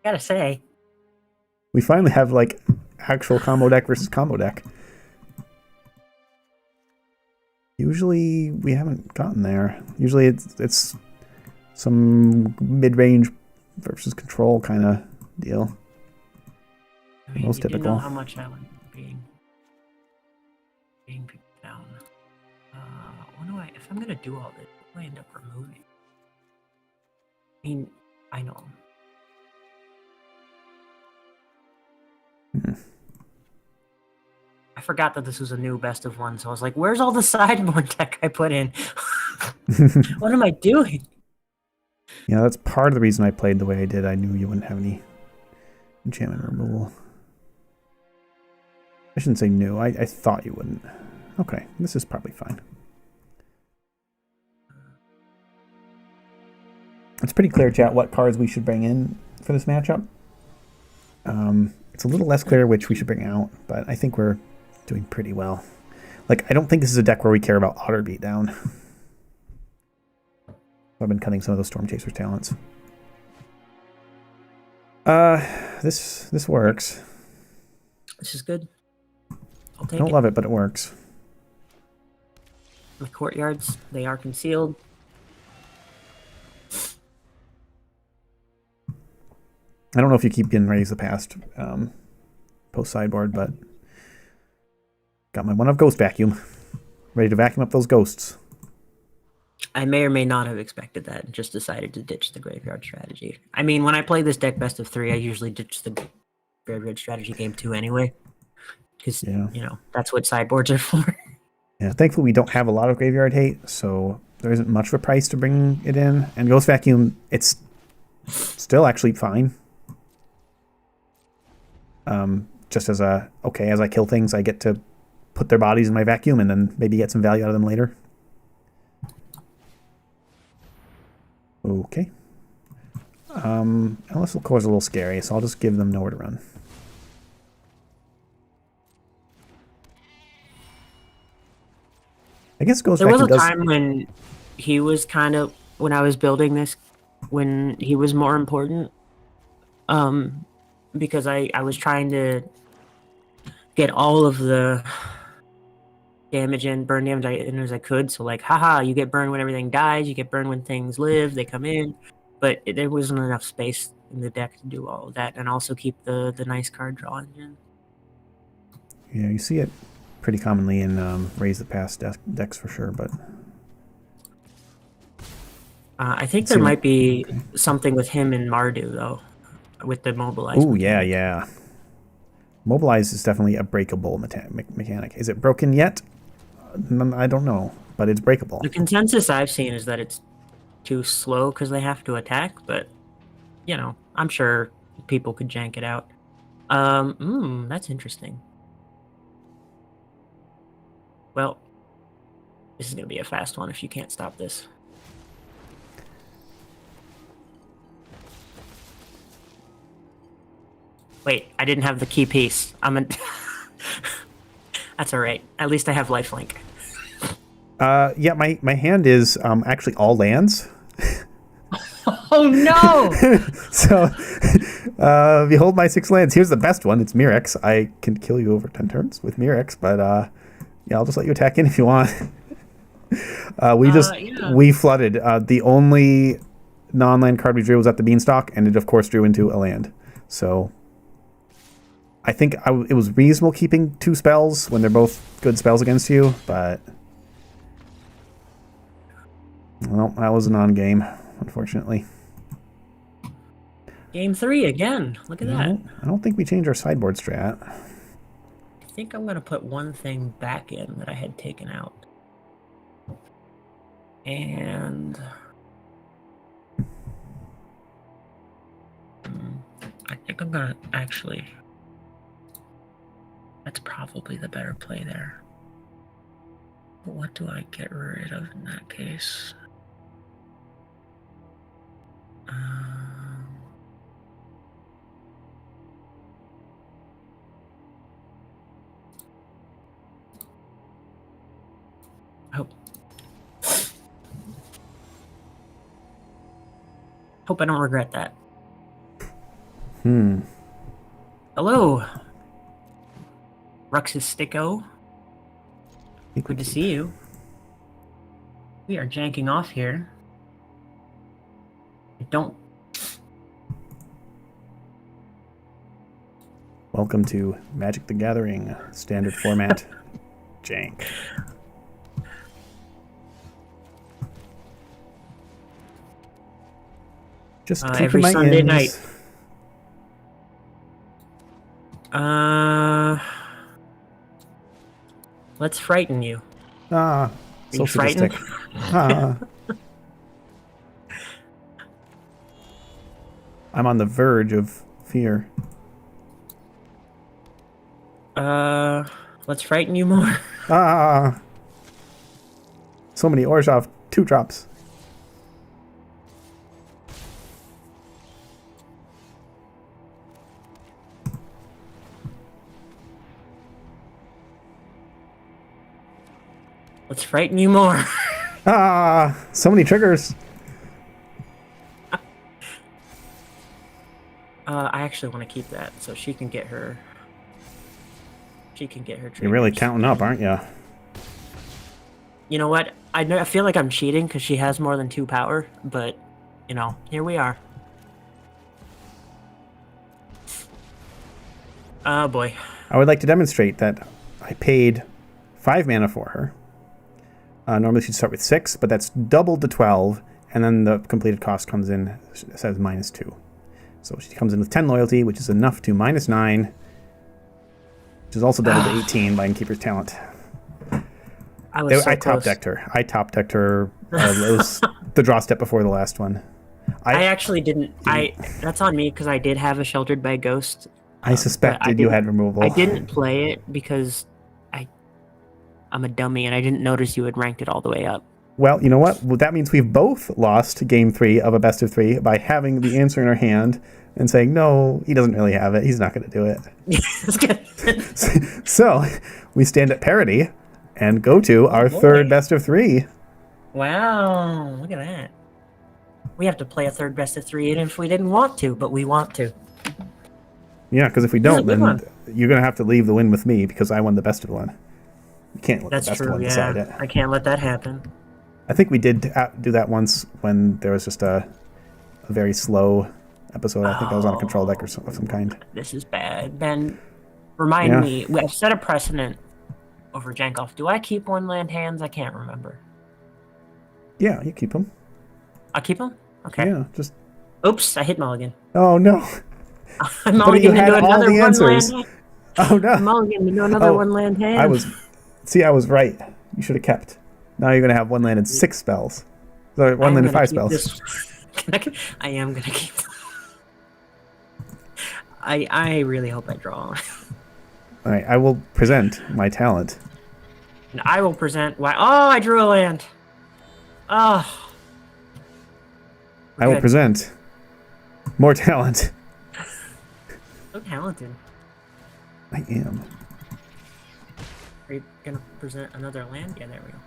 S2: Gotta say.
S1: We finally have, like, actual combo deck versus combo deck. Usually, we haven't gotten there. Usually, it's some mid-range versus control kind of deal.
S2: I mean,
S1: Most
S2: you
S1: typical.
S2: do know how much I like being picked down. What do if I'm gonna do all this, what do I end up removing? I mean, I know. I forgot that this was a new best of one, so I was like, where's all the sideboard deck I put in? What am I doing?
S1: Yeah, that's part of the reason I played the way I did. I knew you wouldn't have any enchantment removal. I shouldn't say new. I thought you wouldn't. Okay, this is probably fine. It's pretty clear, chat, what cards we should bring in for this matchup. It's a little less clear which we should bring out, but I think we're doing pretty well. Like, I don't think this is a deck where we care about auto beatdown. I've been cutting some of those Storm Chaser's talents. This works.
S2: This is good. I'll take
S1: I don't love it, but it works.
S2: The courtyards, they are concealed.
S1: I don't know if you keep getting Raise the Past post sideboard, but got my one of Ghost Vacuum. Ready to vacuum up those ghosts.
S2: I may or may not have expected that and just decided to ditch the graveyard strategy. I mean, when I play this deck best of 3, I usually ditch the graveyard strategy game 2 anyway. Because, you know, that's what sideboards are for.
S1: Yeah, thankfully we don't have a lot of graveyard hate, so there isn't much of a price to bring it in. And Ghost Vacuum, it's still actually fine. Just as a, okay, as I kill things, I get to put their bodies in my vacuum and then maybe get some value out of them later. Okay. Ellis Core is a little scary, so I'll just give them nowhere to run. I guess Ghost Vacuum does...
S2: There was a time when he was kind of, when I was building this, when he was more important. Because I was trying to get all of the damage in, burn damage in as I could. So like, haha, you get burned when everything dies, you get burned when things live, they come in. But there wasn't enough space in the deck to do all of that and also keep the nice card draw engine.
S1: Yeah, you see it pretty commonly in Raise the Past decks for sure, but...
S2: I think there might be something with him and Mardu, though, with the Mobilize.
S1: Oh, yeah. Mobilize is definitely a breakable mechanic. Is it broken yet? I don't know, but it's breakable.
S2: The consensus I've seen is that it's too slow because they have to attack, but, you know, I'm sure people could jank it out. That's interesting. Well, this is going to be a fast one if you can't stop this. Wait, I didn't have the key piece. That's all right. At least I have lifelink.
S1: Yeah, my hand is actually all lands.
S2: Oh no!
S1: So, behold my 6 lands. Here's the best one. It's Mirrex. I can kill you over 10 turns with Mirrex, but yeah, I'll just let you attack in if you want. We flooded. The only non-land card we drew was at the Beanstalk, and it of course drew into a land. So I think it was reasonable keeping 2 spells when they're both good spells against you, but well, that was a non-game, unfortunately.
S2: Game 3 again. Look at that.
S1: I don't think we changed our sideboard strat.
S2: I think I'm going to put one thing back in that I had taken out. And I think I'm going to actually... That's probably the better play there. But what do I get rid of in that case? Hope I don't regret that. Hello, Ruxus Sticko. Good to see you. We are janking off here. Don't.
S1: Welcome to Magic the Gathering standard format jank. Just keeping
S2: every
S1: my
S2: Sunday
S1: ins.
S2: night. Let's frighten you.
S1: Ah, so sadistic. Ah. I'm on the verge of fear.
S2: Let's frighten you more.
S1: Ah. So many Orzhov 2-drops.
S2: Let's frighten you more.
S1: Ah, so many triggers.
S2: I actually want to keep that so she can get her. She can get her.
S1: You're really
S2: triggers.
S1: counting up, aren't you?
S2: You know what? I feel like I'm cheating because she has more than 2 power, but you know, here we are. Oh boy.
S1: I would like to demonstrate that I paid 5 mana for her. Normally she'd start with 6, but that's doubled to 12, and then the completed cost comes in, it says -2. So she comes in with 10 loyalty, which is enough to -9, which is also doubled to 18 by Innkeeper's Talent. I top-decked her. I top-decked her. It was the draw step before the last one.
S2: I actually didn't. That's on me because I did have a Sheltered by Ghost.
S1: I suspected you had removal.
S2: I didn't play it because I'm a dummy and I didn't notice you had ranked it all the way up.
S1: Well, you know what? Well, that means we've both lost game 3 of a best of 3 by having the answer in our hand and saying, no, he doesn't really have it. He's not going to do it. So we stand at parity and go to our third best of 3.
S2: Wow, look at that. We have to play a third best of 3 even if we didn't want to, but we want to.
S1: Yeah, because if we don't, then you're going to have to leave the win with me because I won the best of 1. You can't let the best of 1 decide it.
S2: I can't let that happen.
S1: I think we did do that once when there was just a very slow episode. I think I was on a control deck of some kind.
S2: This is bad. Ben, remind me. I've set a precedent over Jank-Off. Do I keep 1 land hands? I can't remember.
S1: Yeah, you keep them.
S2: I'll keep them? Okay.
S1: Yeah, just...
S2: Oops, I hit mulligan.
S1: Oh, no.
S2: I'm mulligan to do another 1 land hand.
S1: Oh, no.
S2: I'm mulligan to do another 1 land hand.
S1: I was right. You should have kept. Now you're going to have 1 land and 6 spells. So 1 land and 5 spells.
S2: I am going to keep... I really hope I draw.
S1: All right, I will present my talent.
S2: And I will present why... Oh, I drew a land. Oh.
S1: I will present more talent.
S2: So talented.
S1: I am.
S2: Are you going to present another land? Yeah, there we go.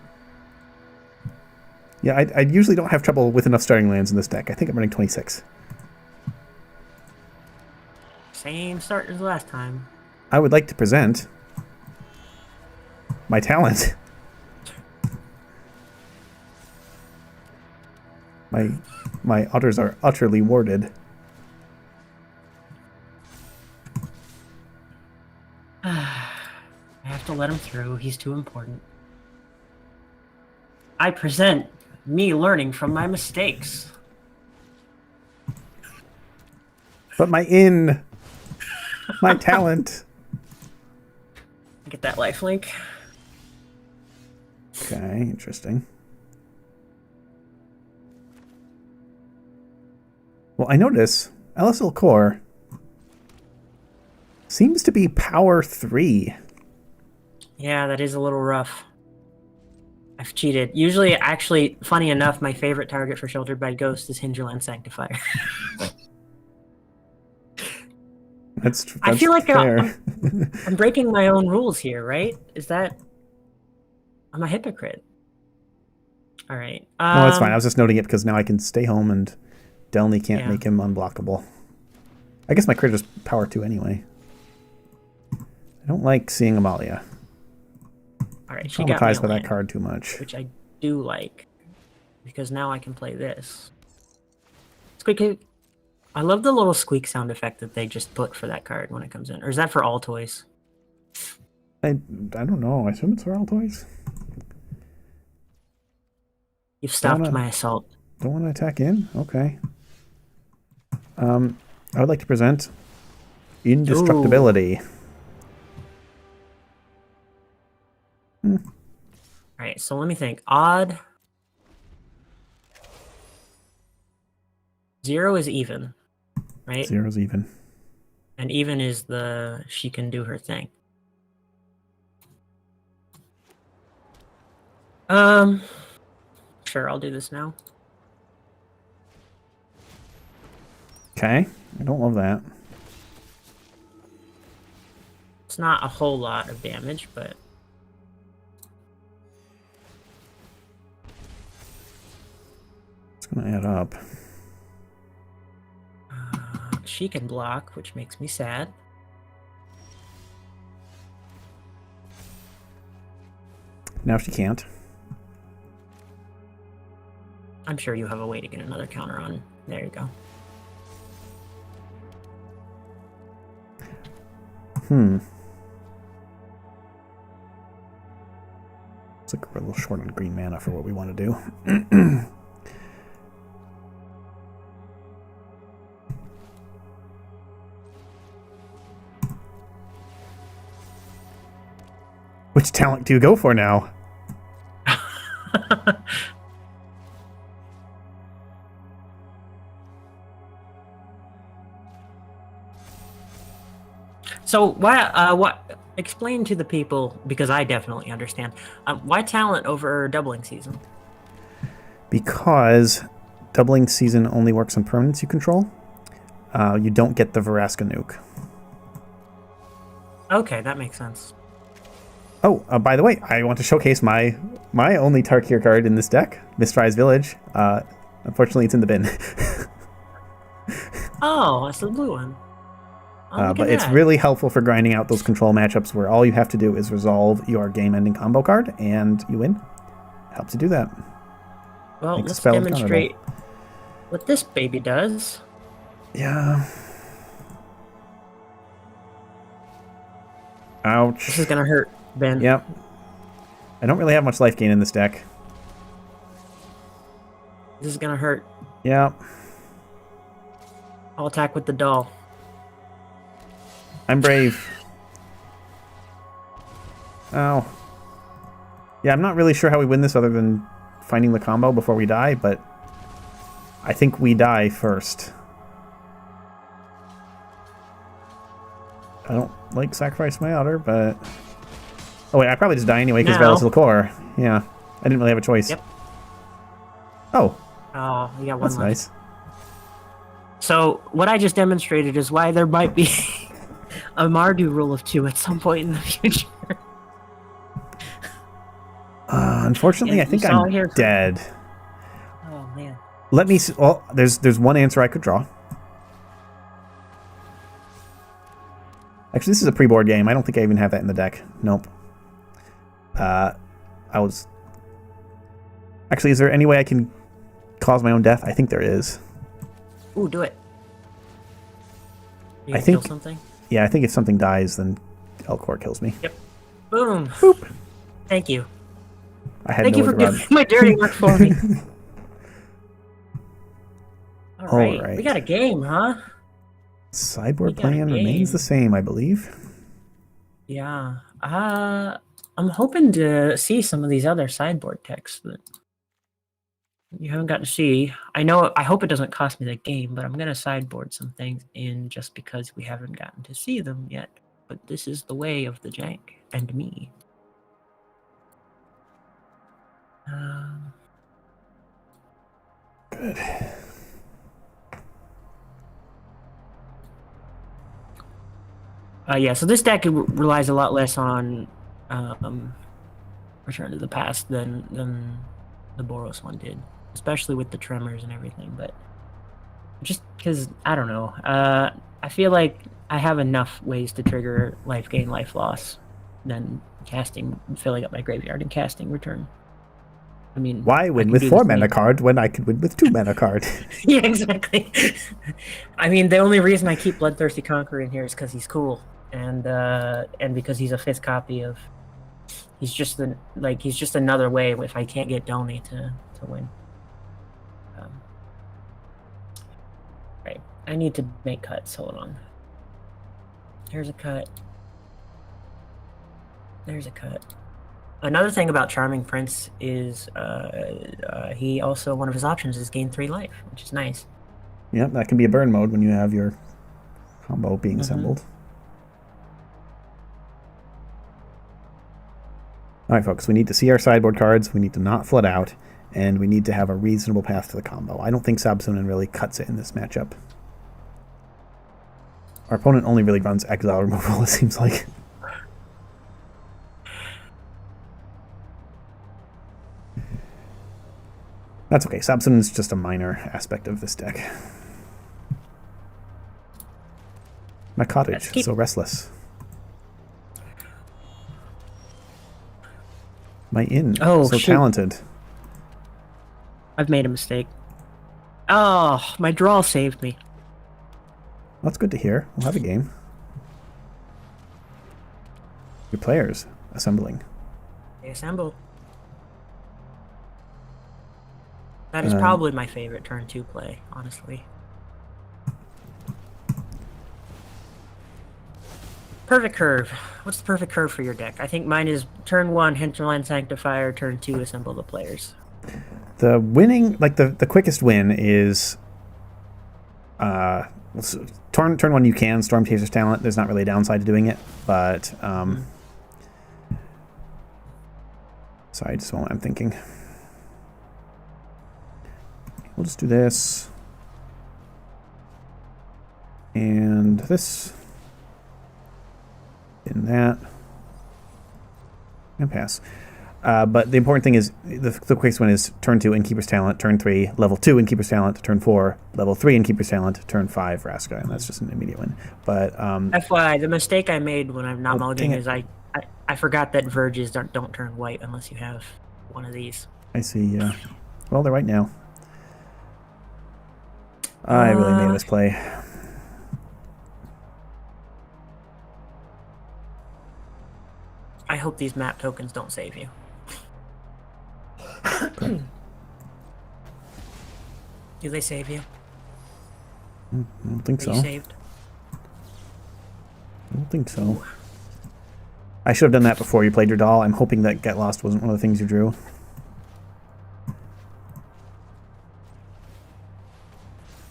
S1: Yeah, I usually don't have trouble with enough starting lands in this deck. I think I'm running 26.
S2: Same start as last time.
S1: I would like to present my talent. My otters are utterly warded.
S2: I have to let him through. He's too important. I present me learning from my mistakes.
S1: But my talent.
S2: Get that lifelink.
S1: Okay, interesting. Well, I notice LSL Core seems to be power 3
S2: Yeah, that is a little rough. I've cheated. Usually, actually, funny enough, my favorite target for Sheltered by Ghost is Hinterland Sanctifier.
S1: That's
S2: I feel like
S1: fair.
S2: I'm breaking my own rules here, right? Is that... I'm a hypocrite. All right.
S1: No, that's fine. I was just noting it because now I can stay home and Delny can't make him unblockable. I guess my critter's power 2 anyway. I don't like seeing Amalia.
S2: All right,
S1: I'm traumatized by that card too much.
S2: Which I do like, because now I can play this. Squeak. I love the little squeak sound effect that they just put for that card when it comes in. Or is that for all toys?
S1: I don't know. I assume it's for all toys.
S2: You've stopped my assault.
S1: Don't want to attack in? Okay. I would like to present Indestructibility.
S2: All right, so let me think. Odd. 0 is even, right?
S1: 0 is even.
S2: And even is the she can do her thing. Sure, I'll do this now.
S1: Okay, I don't love that.
S2: It's not a whole lot of damage, but...
S1: It's going to add up.
S2: She can block, which makes me sad.
S1: Now she can't.
S2: I'm sure you have a way to get another counter on. There you go.
S1: Looks like we're a little short on green mana for what we want to do. Which talent do you go for now?
S2: So what? Explain to the people, because I definitely understand. Why talent over doubling season?
S1: Because doubling season only works on permanents you control. You don't get the Veraska nuke.
S2: Okay, that makes sense.
S1: Oh, by the way, I want to showcase my only Tarkir card in this deck, Mistrise Village. Unfortunately, it's in the bin.
S2: Oh, it's the blue one.
S1: But it's really helpful for grinding out those control matchups where all you have to do is resolve your game-ending combo card, and you win. Helps you do that.
S2: Well, let's demonstrate what this baby does.
S1: Yeah. Ouch.
S2: This is going to hurt, Ben.
S1: Yep. I don't really have much life gain in this deck.
S2: This is going to hurt.
S1: Yep.
S2: I'll attack with the doll.
S1: I'm brave. Oh. Yeah, I'm not really sure how we win this other than finding the combo before we die, but I think we die first. I don't like sacrifice my otter, but... Oh wait, I probably just die anyway because Velas Liquor. Yeah, I didn't really have a choice.
S2: Yep.
S1: Oh.
S2: Oh, you got one
S1: That's
S2: left.
S1: nice.
S2: So, what I just demonstrated is why there might be a Mardu rule of 2 at some point in the future.
S1: Unfortunately, I think I'm dead.
S2: Oh, man.
S1: Let me see. Well, there's one answer I could draw. Actually, this is a pre-board game. I don't think I even have that in the deck. Nope. Actually, is there any way I can cause my own death? I think there is.
S2: Ooh, do it. You
S1: I think
S2: kill something?
S1: Yeah, I think if something dies, then Elcor kills me.
S2: Yep. Boom.
S1: Boop.
S2: Thank you.
S1: Thank
S2: you for doing my dirty work for me. All right. We got a game, huh?
S1: Sideboard plan remains the same, I believe.
S2: Yeah. I'm hoping to see some of these other sideboard texts that you haven't gotten to see. I hope it doesn't cost me the game, but I'm going to sideboard some things in just because we haven't gotten to see them yet. But this is the way of the jank and me.
S1: Good.
S2: Yeah, so this deck relies a lot less on Return to the Past than the Boros one did, especially with the tremors and everything. But just because, I don't know, I feel like I have enough ways to trigger life gain, life loss than filling up my graveyard and casting Return. I mean,
S1: why win with 4 mana card when I could win with 2 mana card?
S2: Yeah, exactly. I mean, the only reason I keep Bloodthirsty Conqueror in here is because he's cool, and because he's a 5th copy of. He's just another way if I can't get Donny to win. Right, I need to make cuts. Hold on. Here's a cut. There's a cut. Another thing about Charming Prince is he also, one of his options is gain 3 life, which is nice.
S1: Yep, that can be a burn mode when you have your combo being assembled. All right, folks, we need to see our sideboard cards, we need to not flood out, and we need to have a reasonable path to the combo. I don't think Subsunin really cuts it in this matchup. Our opponent only really runs exile removal, it seems like. That's okay. Subsunin is just a minor aspect of this deck. My cottage, so restless. My inn, so talented.
S2: I've made a mistake. Oh, my draw saved me.
S1: That's good to hear. We'll have a game. Your players assembling.
S2: They assemble. That is probably my favorite turn 2 play, honestly. Perfect curve. What's the perfect curve for your deck? I think mine is turn 1, Hinterland Sanctifier, turn 2, assemble the players.
S1: The winning, like the quickest win is turn 1 you can, Storm Chaser's Talent. There's not really a downside to doing it, but sorry, just a moment, I'm thinking. We'll just do this. And this. In that. And pass. But the important thing is, the quickest one is turn 2, Innkeeper's Talent, turn 3, level 2, Innkeeper's Talent, turn 4, level 3, Innkeeper's Talent, turn 5, Vraska, and that's just an immediate win. But
S2: FYI, the mistake I made when I'm not mulliganing is I forgot that Verges don't turn white unless you have one of these.
S1: I see, yeah. Well, they're right now. I really made a misplay.
S2: I hope these map tokens don't save you. Do they save you?
S1: I don't think so.
S2: Are you saved?
S1: I don't think so. I should have done that before you played your doll. I'm hoping that Get Lost wasn't one of the things you drew.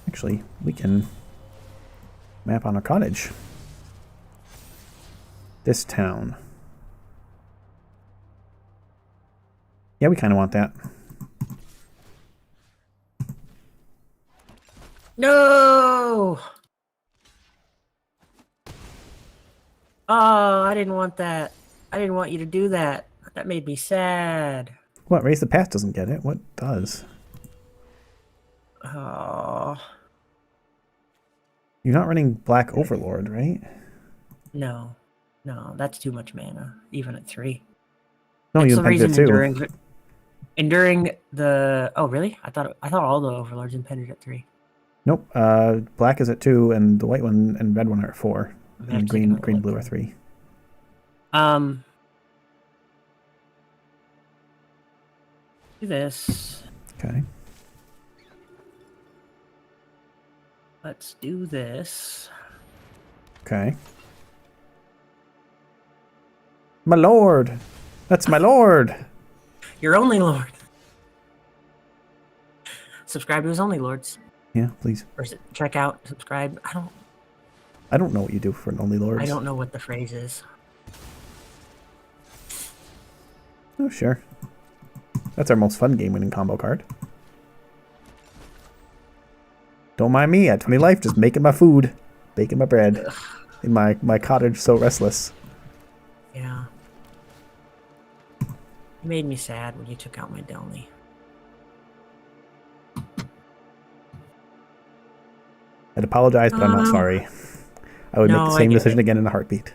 S1: Actually, we can map on our cottage. This town. Yeah, we kind of want that.
S2: No! Oh, I didn't want that. I didn't want you to do that. That made me sad.
S1: What? Raise the Past doesn't get it. What does?
S2: Oh.
S1: You're not running Black Overlord, right?
S2: No. No, that's too much mana, even at 3.
S1: No,
S2: that's
S1: you
S2: the reason
S1: impended too.
S2: Enduring the... Oh, really? I thought all the Overlords impended at 3.
S1: Nope. Black is at 2, and the white one and red one are at 4. And green, blue are 3.
S2: Do this.
S1: Okay.
S2: Let's do this.
S1: Okay. My lord! That's my lord!
S2: Your only lord. Subscribe to his only lords.
S1: Yeah, please.
S2: Or is it check out, subscribe?
S1: I don't know what you do for an only lords.
S2: I don't know what the phrase is.
S1: Oh, sure. That's our most fun game-winning combo card. Don't mind me, at 20 life, just making my food. Baking my bread. In my cottage so restless.
S2: Yeah. You made me sad when you took out my Delny.
S1: I'd apologize, but I'm not sorry. I would make the same decision again in a heartbeat.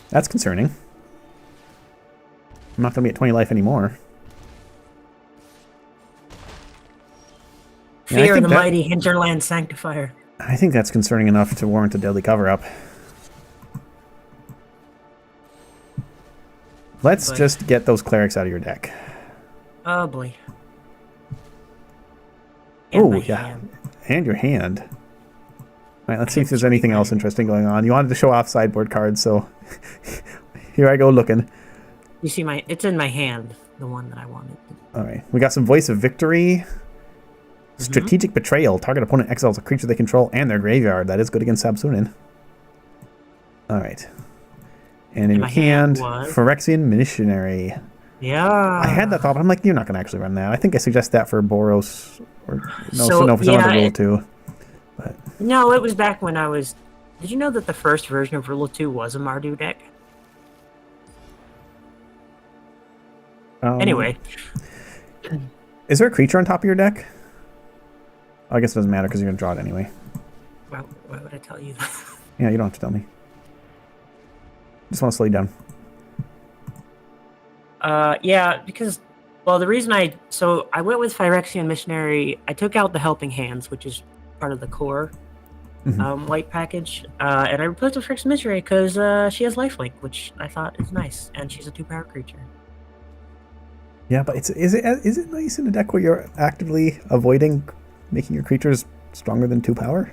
S1: That's concerning. I'm not going to be at 20 life anymore.
S2: Fear the mighty Hinterland Sanctifier.
S1: I think that's concerning enough to warrant a deadly cover-up. Let's just get those clerics out of your deck.
S2: Oh boy.
S1: Oh, yeah. And your hand. All right, let's see if there's anything else interesting going on. You wanted to show off sideboard cards, so here I go looking.
S2: You see it's in my hand, the one that I wanted.
S1: All right, we got some Voice of Victory. Strategic Betrayal. Target opponent exiles a creature they control and their graveyard. That is good against Sabsunin. All right. And in your hand, Phyrexian Missionary.
S2: Yeah.
S1: I had that thought, but I'm like, you're not going to actually run that. I think I suggest that for Boros. Or no, for some other rule too. But
S2: no, it was back when I was... Did you know that the first version of Rule 2 was a Mardu deck? Anyway.
S1: Is there a creature on top of your deck? Oh, I guess it doesn't matter because you're going to draw it anyway.
S2: Why would I tell you that?
S1: Yeah, you don't have to tell me. Just want to slow you down.
S2: Yeah, because... Well, the reason I went with Phyrexian Missionary. I took out the Helping Hands, which is part of the core white package, and I replaced with Phyrexian Missionary because she has lifelink, which I thought is nice, and she's a 2-power creature.
S1: Yeah, but is it nice in a deck where you're actively avoiding making your creatures stronger than 2 power?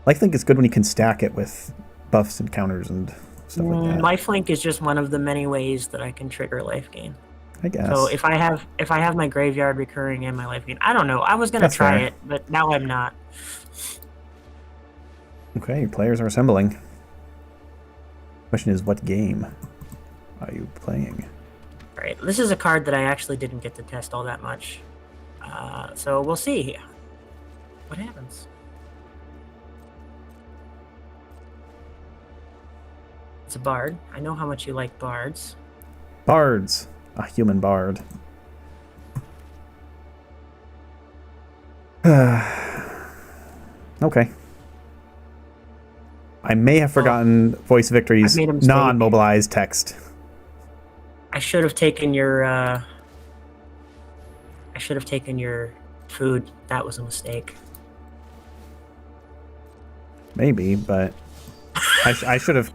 S1: Lifelink is good when you can stack it with buffs and counters and stuff like that.
S2: Lifelink is just one of the many ways that I can trigger life gain.
S1: I guess.
S2: So if I have my graveyard recurring and my life gain, I don't know. I was gonna try it, but now I'm not.
S1: Okay, players are assembling. Question is, what game are you playing?
S2: All right, this is a card that I actually didn't get to test all that much, so we'll see what happens. It's a bard. I know how much you like bards.
S1: Bards. A human bard. Okay. I may have forgotten Voice of Victory's non-mobilized text.
S2: I should have taken your food. That was a mistake.
S1: Maybe, but I should have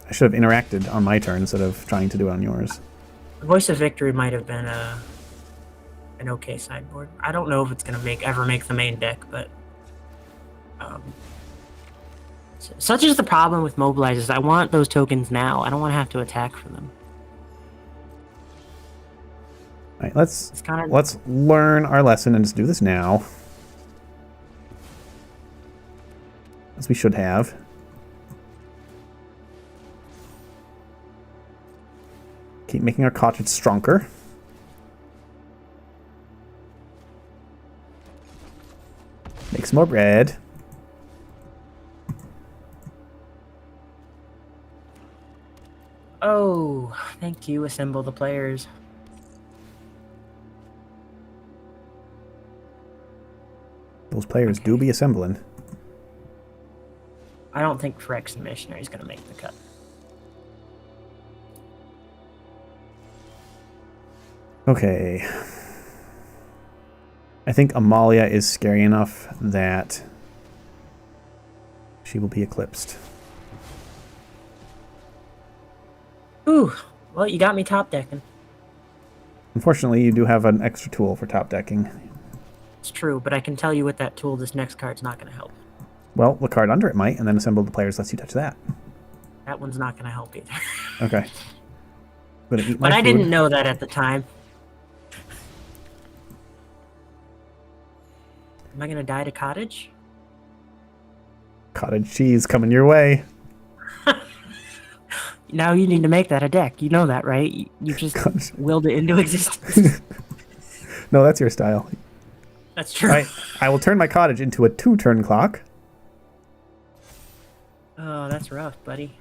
S1: interacted on my turn instead of trying to do it on yours.
S2: Voice of Victory might have been an okay sideboard. I don't know if it's gonna ever make the main deck, but such is the problem with mobilizers. I want those tokens now. I don't want to have to attack for them.
S1: All right, let's learn our lesson and just do this now, as we should have. Keep making our cottage stronger. Make some more bread.
S2: Oh, thank you. Assemble the players.
S1: Those players do be assembling.
S2: I don't think Phyrexian Missionary is going to make the cut.
S1: Okay. I think Amalia is scary enough that she will be eclipsed.
S2: Ooh, well, you got me top decking.
S1: Unfortunately, you do have an extra tool for top decking.
S2: It's true, but I can tell you with that tool, this next card's not going to help.
S1: Well, the card under it might, and then assemble the players lets you touch that.
S2: That one's not going to help either.
S1: Okay. But
S2: I didn't know that at the time. Am I going to die to cottage?
S1: Cottage cheese coming your way.
S2: Now you need to make that a deck. You know that, right? You just willed it into existence.
S1: No, that's your style.
S2: That's true.
S1: I will turn my cottage into a 2-turn clock.
S2: Oh, that's rough, buddy.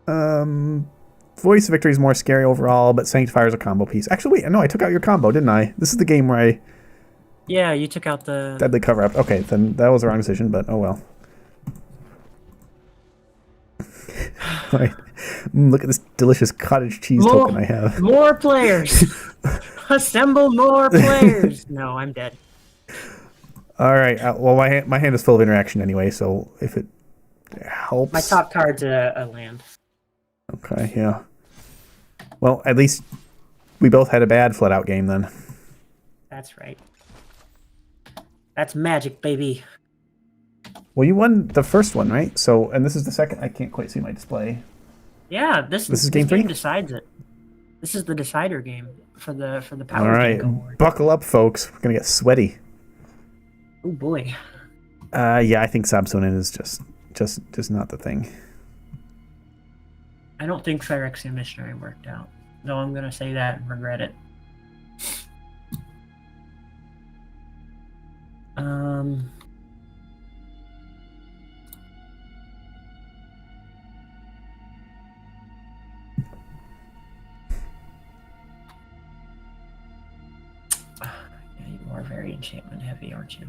S1: Voice of Victory is more scary overall, but Sanctifier is a combo piece. Actually, wait, no, I took out your combo, didn't I? This is the game where I...
S2: Yeah, you took out the...
S1: Deadly Cover-Up. Okay, then that was the wrong decision, but oh well. Right. Look at this delicious cottage cheese token I have.
S2: More players! Assemble more players! No, I'm dead.
S1: All right. Well, my hand is full of interaction anyway, so if it helps...
S2: My top card's a land.
S1: Okay, yeah. Well, at least we both had a bad flat-out game then.
S2: That's right. That's magic, baby.
S1: Well, you won the first one, right? So, and this is the second. I can't quite see my display.
S2: Yeah, this is
S1: game 3?
S2: Game decides it. This is the decider game for the Power
S1: All right,
S2: Jank Award.
S1: buckle up, folks. We're gonna get sweaty.
S2: Oh boy.
S1: Yeah, I think Sabsonin is just not the thing.
S2: I don't think Phyrexian Missionary worked out. Though I'm gonna say that and regret it. Yeah, you are very enchantment heavy, aren't you?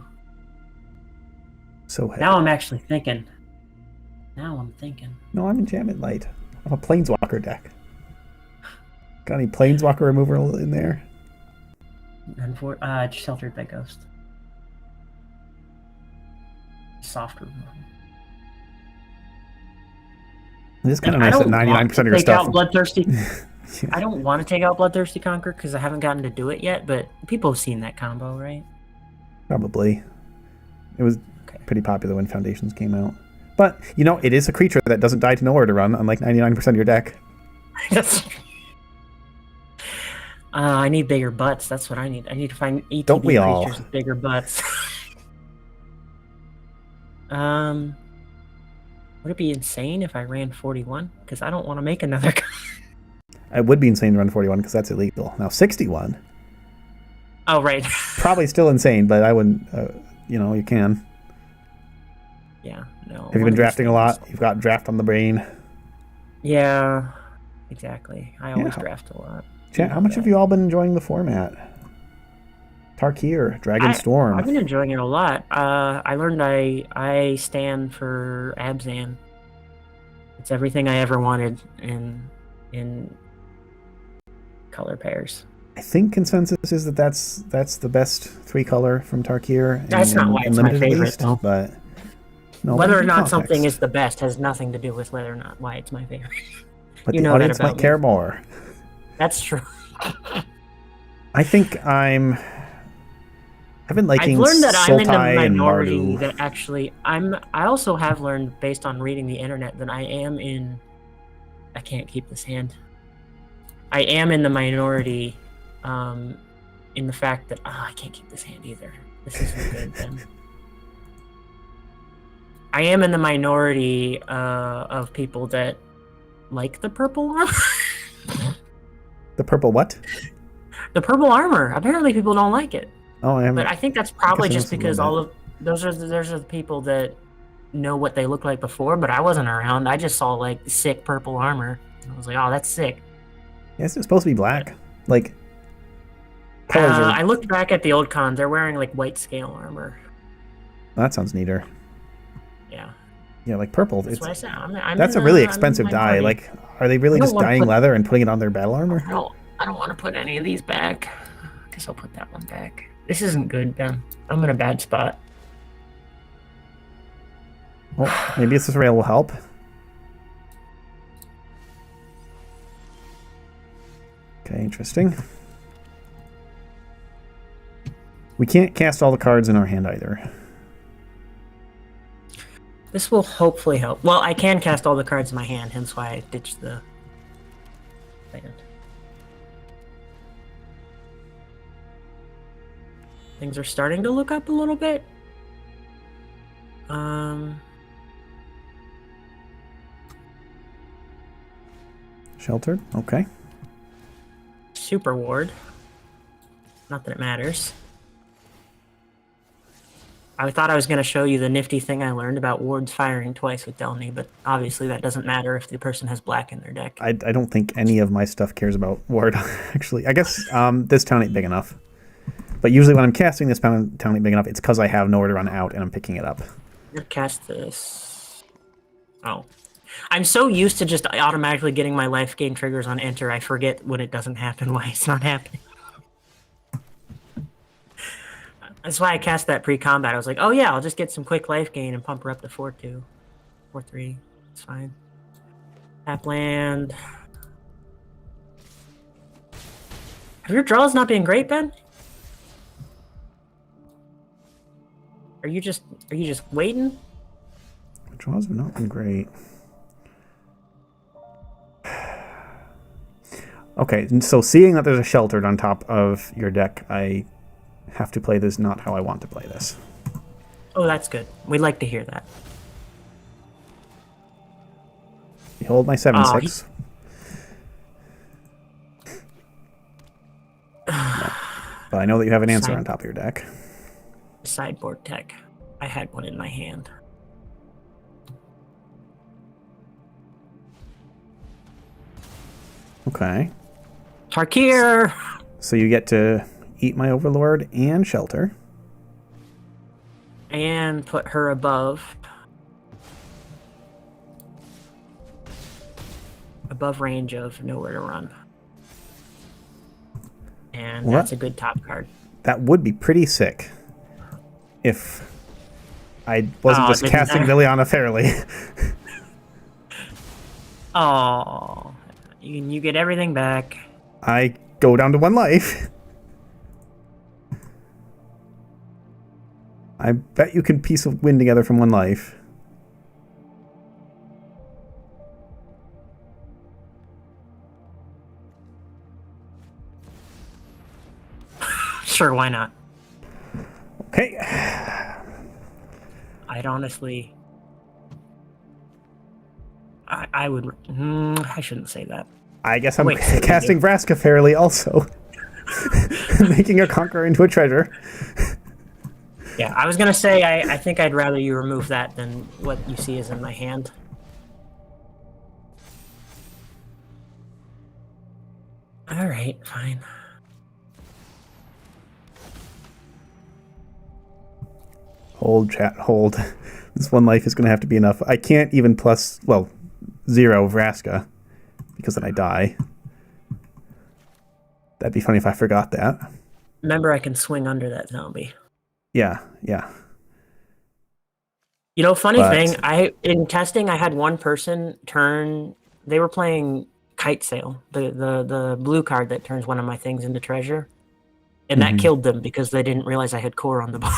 S1: So heavy.
S2: Now I'm actually thinking. Now I'm thinking.
S1: No, I'm enchantment light. I'm a Planeswalker deck. Got any Planeswalker removal in there?
S2: And for sheltered by ghost. Soft removal.
S1: It's kind of nice that 99% of your stuff.
S2: Out Bloodthirsty.
S1: Yeah.
S2: I don't want to take out Bloodthirsty Conqueror because I haven't gotten to do it yet, but people have seen that combo, right?
S1: Probably. It was pretty popular when Foundations came out. But, you know, it is a creature that doesn't die to nowhere to run, unlike 99% of your deck.
S2: I need bigger butts. That's what I need. I need to find ETB
S1: Don't we all?
S2: creatures with bigger butts. Would it be insane if I ran 41? Because I don't want to make another.
S1: It would be insane to run 41 because that's illegal. Now 61.
S2: Oh, right.
S1: Probably still insane, but I wouldn't. You know, you can.
S2: Yeah. No.
S1: Have you been drafting a lot? You've got draft on the brain.
S2: Yeah. Exactly. I always draft a lot.
S1: Chat, how much have you all been enjoying the format? Tarkir, Dragon Storm.
S2: I've been enjoying it a lot. I learned I stand for Abzan. It's everything I ever wanted in color pairs.
S1: I think consensus is that that's the best 3-color from Tarkir.
S2: That's not why it's my favorite, though.
S1: But no,
S2: whether or not something is the best has nothing to do with whether or not why it's my favorite.
S1: But the audience might care more.
S2: That's true.
S1: I think I've been liking.
S2: I've learned that I'm in the
S1: Sultai
S2: minority. That actually, I also have learned based on reading the internet that I am in. I can't keep this hand. I am in the minority, in the fact that I can't keep this hand either. This isn't good. Then I am in the minority of people that like the purple armor.
S1: The purple what?
S2: The purple armor. Apparently, people don't like it.
S1: Oh, I haven't.
S2: But I think that's probably just because all of those are the people that know what they look like before. But I wasn't around. I just saw like sick purple armor. I was like, oh, that's sick.
S1: Yeah, it's supposed to be black. Like colors are...
S2: I looked back at the old cons. They're wearing like white scale armor.
S1: That sounds neater.
S2: Yeah.
S1: Yeah, like purple.
S2: That's what I said.
S1: That's a really expensive dye. Like, are they really just dyeing leather and putting it on their battle armor?
S2: I don't want to put any of these back. I guess I'll put that one back. This isn't good, Ben. I'm in a bad spot.
S1: Well, maybe this rail will help. Okay, interesting. We can't cast all the cards in our hand either.
S2: This will hopefully help. Well, I can cast all the cards in my hand, hence why I ditched the land. Things are starting to look up a little bit.
S1: Sheltered. Okay.
S2: Super ward. Not that it matters. I thought I was going to show you the nifty thing I learned about wards firing twice with Delny, but obviously that doesn't matter if the person has black in their deck.
S1: I don't think any of my stuff cares about ward, actually. I guess this town ain't big enough. But usually when I'm casting this town ain't big enough, it's because I have nowhere to run out and I'm picking it up.
S2: I'm going to cast this. Oh. I'm so used to just automatically getting my life gain triggers on enter, I forget when it doesn't happen, why it's not happening. That's why I cast that pre-combat. I was like, oh yeah, I'll just get some quick life gain and pump her up to 4-2. 4-3. It's fine. Tap land. Have your draws not been great, Ben? Are you just waiting?
S1: The draws have not been great. Okay, so seeing that there's a sheltered on top of your deck, I have to play this not how I want to play this.
S2: Oh, that's good. We'd like to hear that.
S1: Behold my 7/6. But I know that you have an answer on top of your deck.
S2: Sideboard tech. I had one in my hand.
S1: Okay.
S2: Tarkir!
S1: So you get to eat my Overlord and shelter.
S2: And put her above range of nowhere to run. And
S1: well,
S2: that's a good top card.
S1: That would be pretty sick if I wasn't just casting Liliana fairly.
S2: Oh, you get everything back.
S1: I go down to 1 life. I bet you can piece of win together from 1 life.
S2: Sure, why not?
S1: Okay.
S2: I'd honestly... I would... I shouldn't say that.
S1: I guess I'm casting Vraska fairly also. Making a conqueror into a treasure.
S2: Yeah, I was going to say, I think I'd rather you remove that than what you see is in my hand. Alright, fine.
S1: Hold, chat, hold. This 1 life is going to have to be enough. I can't even plus, well, 0 Vraska, because then I die. That'd be funny if I forgot that.
S2: Remember, I can swing under that zombie.
S1: Yeah, yeah.
S2: You know, funny thing, in testing, I had one person turn... They were playing Kite Sail, the blue card that turns one of my things into treasure. And that killed them because they didn't realize I had core on the board.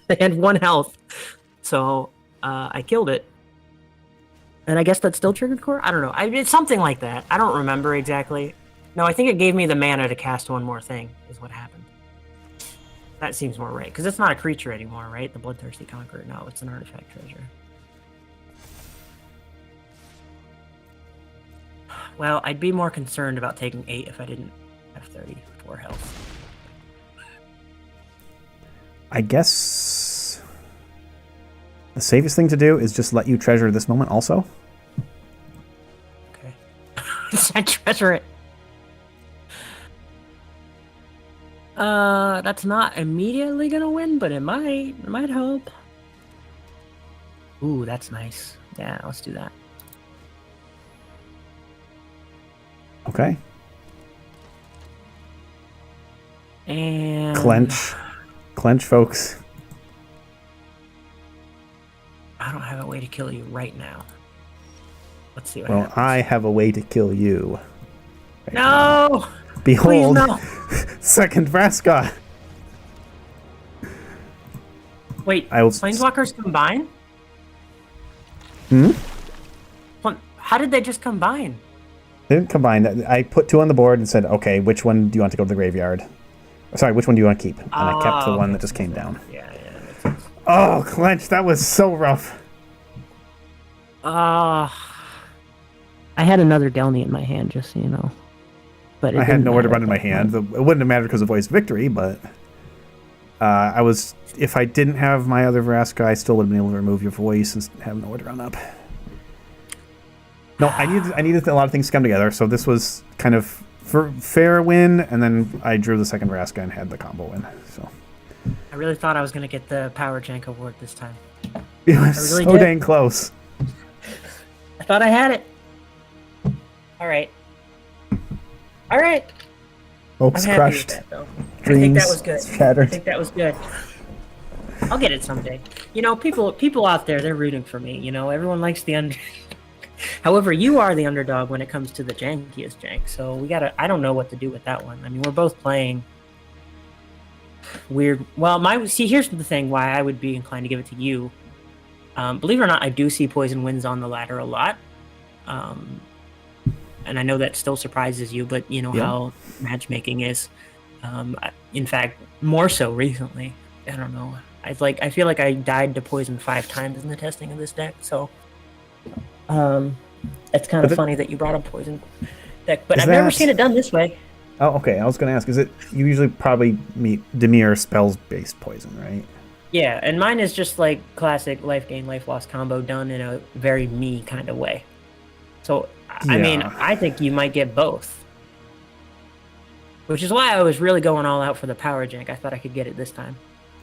S2: They had 1 health. So I killed it. And I guess that still triggered core? I don't know. It's something like that. I don't remember exactly. No, I think it gave me the mana to cast 1 more thing, is what happened. That seems more right. Because it's not a creature anymore, right? The Bloodthirsty Conqueror. No, it's an artifact treasure. Well, I'd be more concerned about taking 8 if I didn't have 34 health. I
S1: guess the safest thing to do is just let you treasure this moment also.
S2: Okay. I treasure it. That's not immediately gonna win, but it might help. Ooh, that's nice. Yeah, let's do that.
S1: Okay.
S2: And
S1: clench, folks.
S2: I don't have a way to kill you right now. Let's see what
S1: happens. Well, I have a way to kill you.
S2: Right now.
S1: Behold,
S2: no.
S1: Second Vraska.
S2: Wait, Planeswalkers combine?
S1: Hmm?
S2: How did they just combine?
S1: They didn't combine. I put 2 on the board and said, okay, which one do you want to go to the graveyard? Sorry, which one do you want to keep? And I kept the one that just came down.
S2: Yeah.
S1: Oh, clench, that was so rough.
S2: I had another Delny in my hand, just so you know. But
S1: I had nowhere to run in my hand. It wouldn't have mattered because of Voice Victory, but if I didn't have my other Vraska, I still would have been able to remove your voice and have nowhere to run up. No, I needed a lot of things to come together, so this was kind of fair win, and then I drew the second Vraska and had the combo win. So
S2: I really thought I was going to get the Power Jank award this time.
S1: It was really so dang close.
S2: I thought I had it. All right.
S1: Hopes crushed.
S2: That,
S1: Dreams
S2: I think that was good.
S1: Shattered.
S2: I think that was good. I'll get it someday. You know, people out there, they're rooting for me. You know, everyone likes the under. However, you are the underdog when it comes to the jankiest jank. So we gotta. I don't know what to do with that one. I mean, we're both playing weird. Well, here's the thing. Why I would be inclined to give it to you. Believe it or not, I do see Poison Winds on the ladder a lot. And I know that still surprises you, but you know how matchmaking is. In fact, more so recently. I don't know. I feel like I died to poison 5 times in the testing of this deck. So, it's kind of funny that you brought up poison deck, but I've never seen it done this way.
S1: Oh, okay. I was going to ask, is it you usually probably meet Dimir spells based poison, right?
S2: Yeah, and mine is just like classic life gain, life loss combo done in a very me kind of way. So. I mean, I think you might get both. Which is why I was really going all out for the Power Jank. I thought I could get it this time.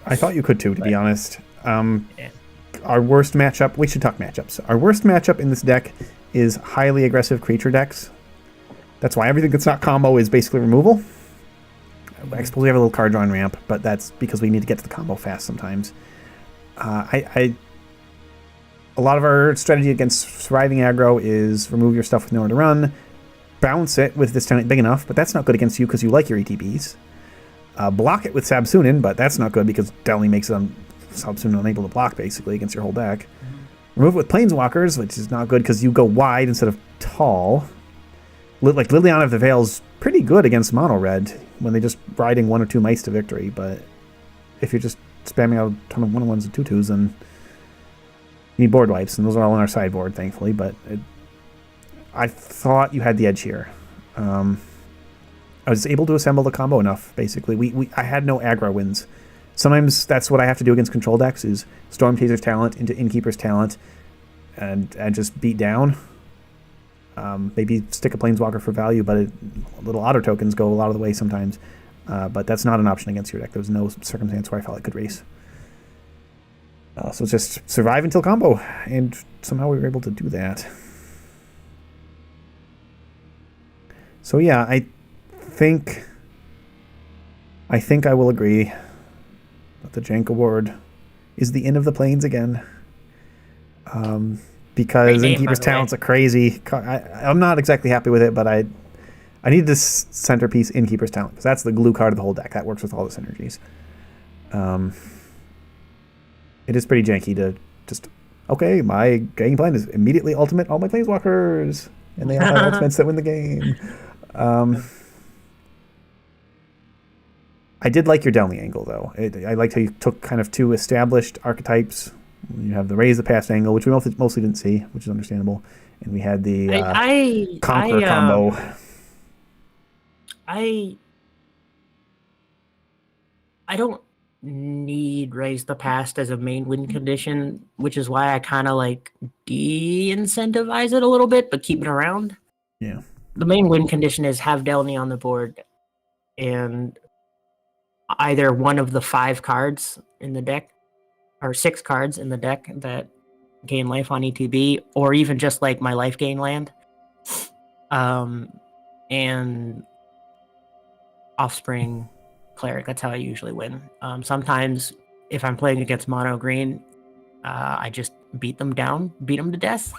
S1: I thought you could too, to be honest. Our worst matchup... We should talk matchups. Our worst matchup in this deck is highly aggressive creature decks. That's why everything that's not combo is basically removal. I suppose we have a little card drawing ramp, but that's because we need to get to the combo fast sometimes. A lot of our strategy against surviving aggro is remove your stuff with nowhere to run, bounce it with this talent big enough, but that's not good against you because you like your ETBs. Block it with Sabsunin, but that's not good because Delny makes it Sabsunin unable to block basically against your whole deck. Remove it with Planeswalkers, which is not good because you go wide instead of tall. Like Liliana of the Veil's pretty good against mono red when they're just riding 1 or 2 mice to victory, but if you're just spamming out a ton of 1/1s and 2/2s, then you need board wipes, and those are all on our sideboard, thankfully, but I thought you had the edge here. I was able to assemble the combo enough, basically. I had no aggro wins. Sometimes that's what I have to do against control decks, is Storm Chaser's talent into Innkeeper's talent and just beat down. Maybe stick a Planeswalker for value, but little auto tokens go a lot of the way sometimes. But that's not an option against your deck. There was no circumstance where I felt I could race. So it's just survive until combo, and somehow we were able to do that. So yeah, I think I will agree that the Jank Award is the Inn of the Plains again. Because Innkeeper's talent's a crazy... I'm not exactly happy with it, but I need this centerpiece Innkeeper's talent, because that's the glue card of the whole deck. That works with all the synergies. It is pretty janky to just, okay, my game plan is immediately ultimate all my Planeswalkers, and they all have ultimates that win the game. I did like your Delny angle, though. I liked how you took kind of 2 established archetypes. You have the Raise the Past angle, which we mostly didn't see, which is understandable. And we had the Conqueror combo.
S2: I don't need Raise the Past as a main win condition, which is why I kind of like de-incentivize it a little bit, but keep it around.
S1: Yeah.
S2: The main win condition is have Delny on the board and either one of the 5 cards in the deck or 6 cards in the deck that gain life on ETB, or even just like my life gain land. And Offspring Cleric, that's how I usually win. Sometimes if I'm playing against mono green, I just beat them to death.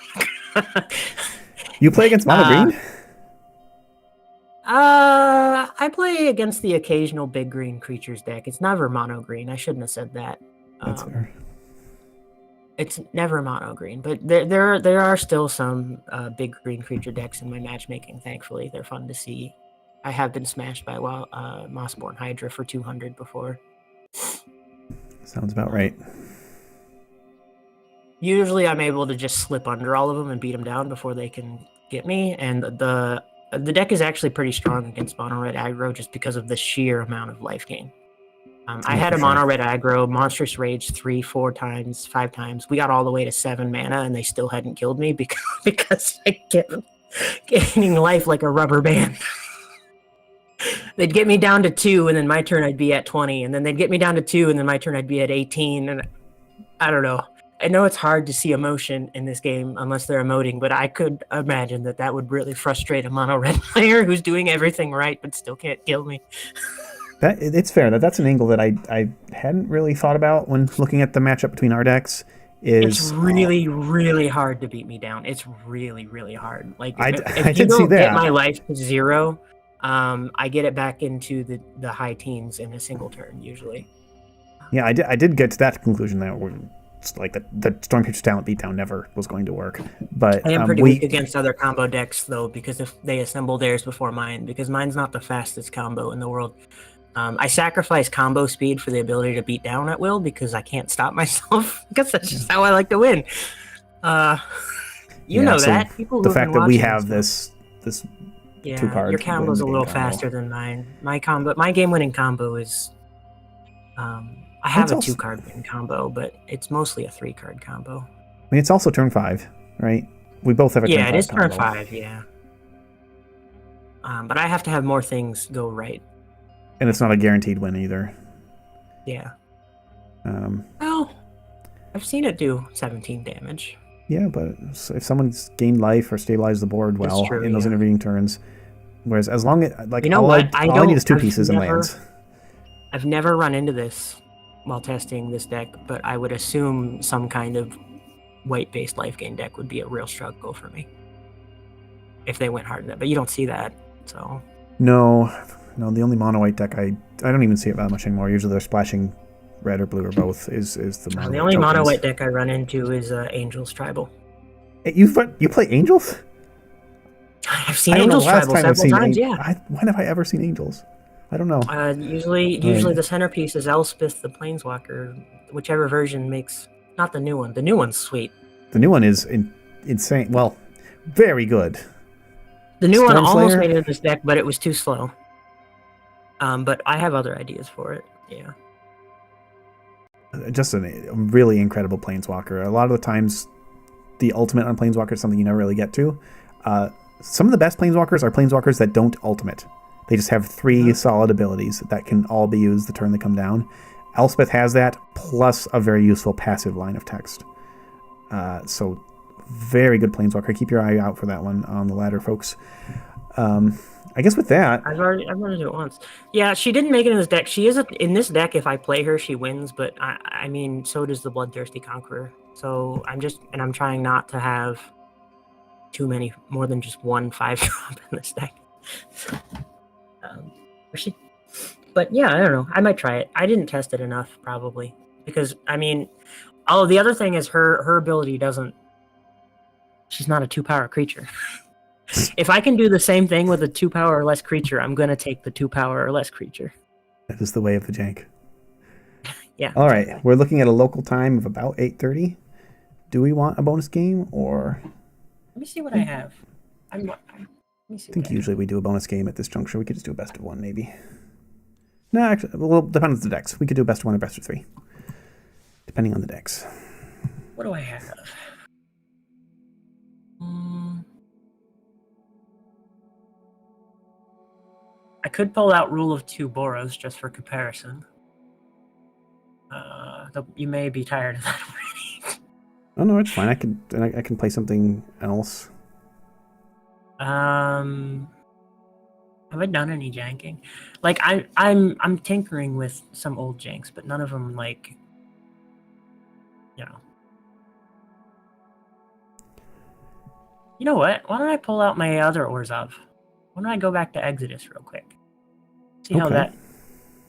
S1: You play against mono green?
S2: I play against the occasional big green creatures deck. It's never mono green. I shouldn't have said that.
S1: That's fair.
S2: It's never mono green, but there are still some big green creature decks in my matchmaking. Thankfully, they're fun to see. I have been smashed by Mossborn Hydra for 200 before.
S1: Sounds about right.
S2: Usually, I'm able to just slip under all of them and beat them down before they can get me, and the deck is actually pretty strong against mono red aggro just because of the sheer amount of life gain. I had a mono red aggro, monstrous rage 3, 4 times, 5 times. We got all the way to 7 mana, and they still hadn't killed me because I kept gaining life like a rubber band. They'd get me down to 2, and then my turn I'd be at 20, and then they'd get me down to 2, and then my turn I'd be at 18, and I don't know. I know it's hard to see emotion in this game unless they're emoting, but I could imagine that would really frustrate a mono red player who's doing everything right but still can't kill me.
S1: It's fair. That's an angle that I hadn't really thought about when looking at the matchup between our decks.
S2: It's really, really hard to beat me down. It's really, really hard. Like if
S1: I
S2: you
S1: did see
S2: don't
S1: that.
S2: get my life to 0, I get it back into the high teens in a single turn usually.
S1: Yeah, I did get to that conclusion that it's like the Stormcatcher's Talent beatdown never was going to work. But
S2: I am pretty weak against other combo decks though, because if they assemble theirs before mine, because mine's not the fastest combo in the world. I sacrifice combo speed for the ability to beat down at will because I can't stop myself. Because that's just how I like to win. You know that. People
S1: the fact that we have this 2-card.
S2: Your combo's a little faster than mine. My game-winning combo is. I have a 2-card win combo, but it's mostly a 3-card combo.
S1: I mean, it's also turn 5, right? We both have a turn 5.
S2: Yeah, it is
S1: combo.
S2: turn 5. Yeah. But I have to have more things go right.
S1: And it's not a guaranteed win either.
S2: Yeah. Well, I've seen it do 17 damage.
S1: Yeah, but if someone's gained life or stabilized the board well in those intervening turns, whereas as long as all I need is 2 pieces and lands.
S2: I've never run into this while testing this deck, but I would assume some kind of white-based life gain deck would be a real struggle for me if they went hard in that. But you don't see that, so.
S1: No, the only mono white deck I don't even see it that much anymore. Usually they're splashing red or blue or both is the mono.
S2: The only mono white deck I run into is Angels Tribal.
S1: You play Angels?
S2: I've seen Angels Tribal several times.
S1: When have I ever seen Angels? I don't know.
S2: Usually the centerpiece is Elspeth the Planeswalker, whichever version makes. Not the new one. The new one's sweet.
S1: The new one is insane. Well, very good.
S2: The new one almost made it in this deck, but it was too slow. But I have other ideas for it. Yeah.
S1: Just a really incredible Planeswalker. A lot of the times, the ultimate on Planeswalker is something you never really get to. Some of the best Planeswalkers are Planeswalkers that don't ultimate. They just have 3 solid abilities that can all be used the turn they come down. Elspeth has that, plus a very useful passive line of text. So, very good Planeswalker. Keep your eye out for that one on the ladder, folks. I guess with that,
S2: I've run into it once. Yeah, she didn't make it in this deck. She is in this deck. If I play her, she wins. But I mean, so does the Bloodthirsty Conqueror. So I'm trying not to have more than just one 5-drop in this deck. But yeah, I don't know. I might try it. I didn't test it enough, probably, because I mean, the other thing is her ability doesn't. She's not a 2-power creature. If I can do the same thing with a 2-power or less creature, I'm going to take the 2-power or less creature.
S1: That is the way of the jank.
S2: Yeah.
S1: All right. We're looking at a local time of about 8:30. Do we want a bonus game or?
S2: Let me see what I have. Let me see.
S1: I think usually we do a bonus game at this juncture. We could just do a best of 1, maybe. No, actually, well, depends on the decks. We could do a best of 1 or best of 3, depending on the decks.
S2: What do I have? I could pull out Rule of 2 Boros just for comparison. You may be tired of that already.
S1: Oh no, it's fine. I can play something else.
S2: Have I done any janking? Like I'm tinkering with some old janks, but none of them like, you know. You know what? Why don't I pull out my other Orzhov? Why don't I go back to Exodus real quick? See how that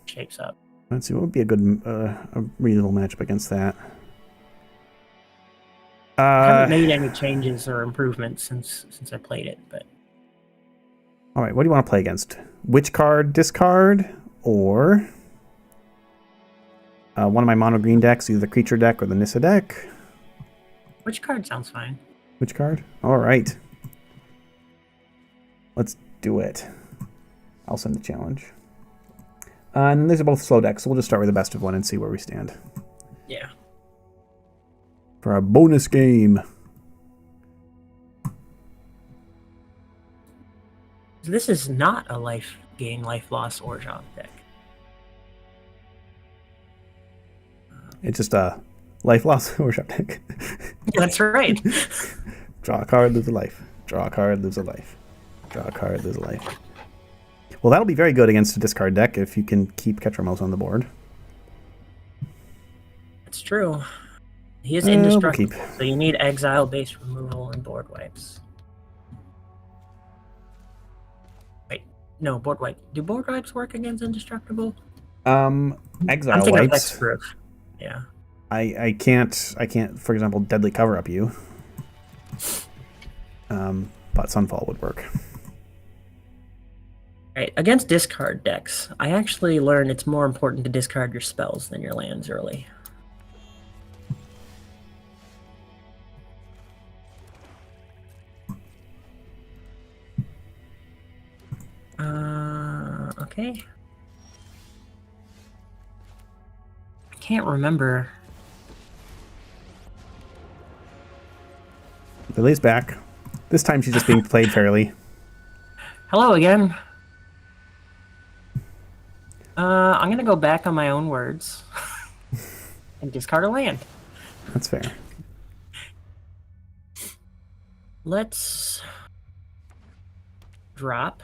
S2: shapes up.
S1: Let's see what would be a good, a reasonable matchup against that.
S2: I haven't made any changes or improvements since I played it, but.
S1: All right, what do you want to play against? Which card discard or one of my mono green decks, either the creature deck or the Nissa deck?
S2: Which card sounds fine?
S1: Which card? All right. Let's do it. I'll send the challenge. And these are both slow decks, so we'll just start with the best of one and see where we stand.
S2: Yeah.
S1: For our bonus game.
S2: This is not a life gain, life loss, or job deck.
S1: It's just a life loss workshop deck.
S2: That's right.
S1: Draw a card, lose a life. Draw a card, lose a life. Draw a card, lose a life. Well, that'll be very good against a discard deck if you can keep Ketramos on the board.
S2: It's true. He is indestructible,
S1: we'll
S2: so you need exile, base removal, and board wipes. Wait, no, board wipe. Do board wipes work against indestructible?
S1: Exile
S2: I'm thinking of
S1: wipes.
S2: Hexproof. Yeah.
S1: I can't, for example, deadly cover up you. But Sunfall would work.
S2: Right. Against discard decks, I actually learned it's more important to discard your spells than your lands early. Okay. I can't remember.
S1: Lily's back. This time she's just being played fairly.
S2: Hello again. I'm gonna go back on my own words and discard a land.
S1: That's fair.
S2: Let's drop.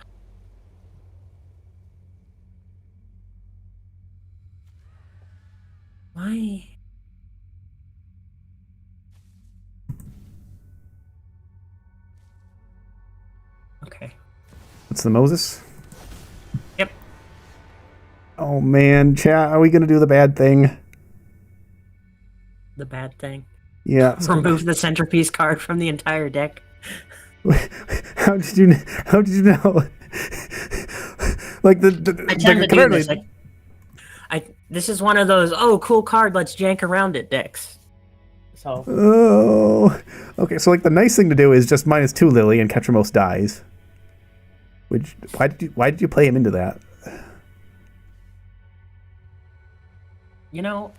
S2: Why? Okay.
S1: What's the Moses?
S2: Yep.
S1: Oh man, chat, are we gonna do the bad thing?
S2: The bad thing.
S1: Yeah.
S2: Remove the centerpiece card from the entire deck.
S1: How did you know? Like
S2: I tend to do this. This is one of those, oh, cool card, let's jank around it decks. So.
S1: Oh. Okay, so like the nice thing to do is just -2 Lily and Ketramos dies. Which why did you play him into that?
S2: You know,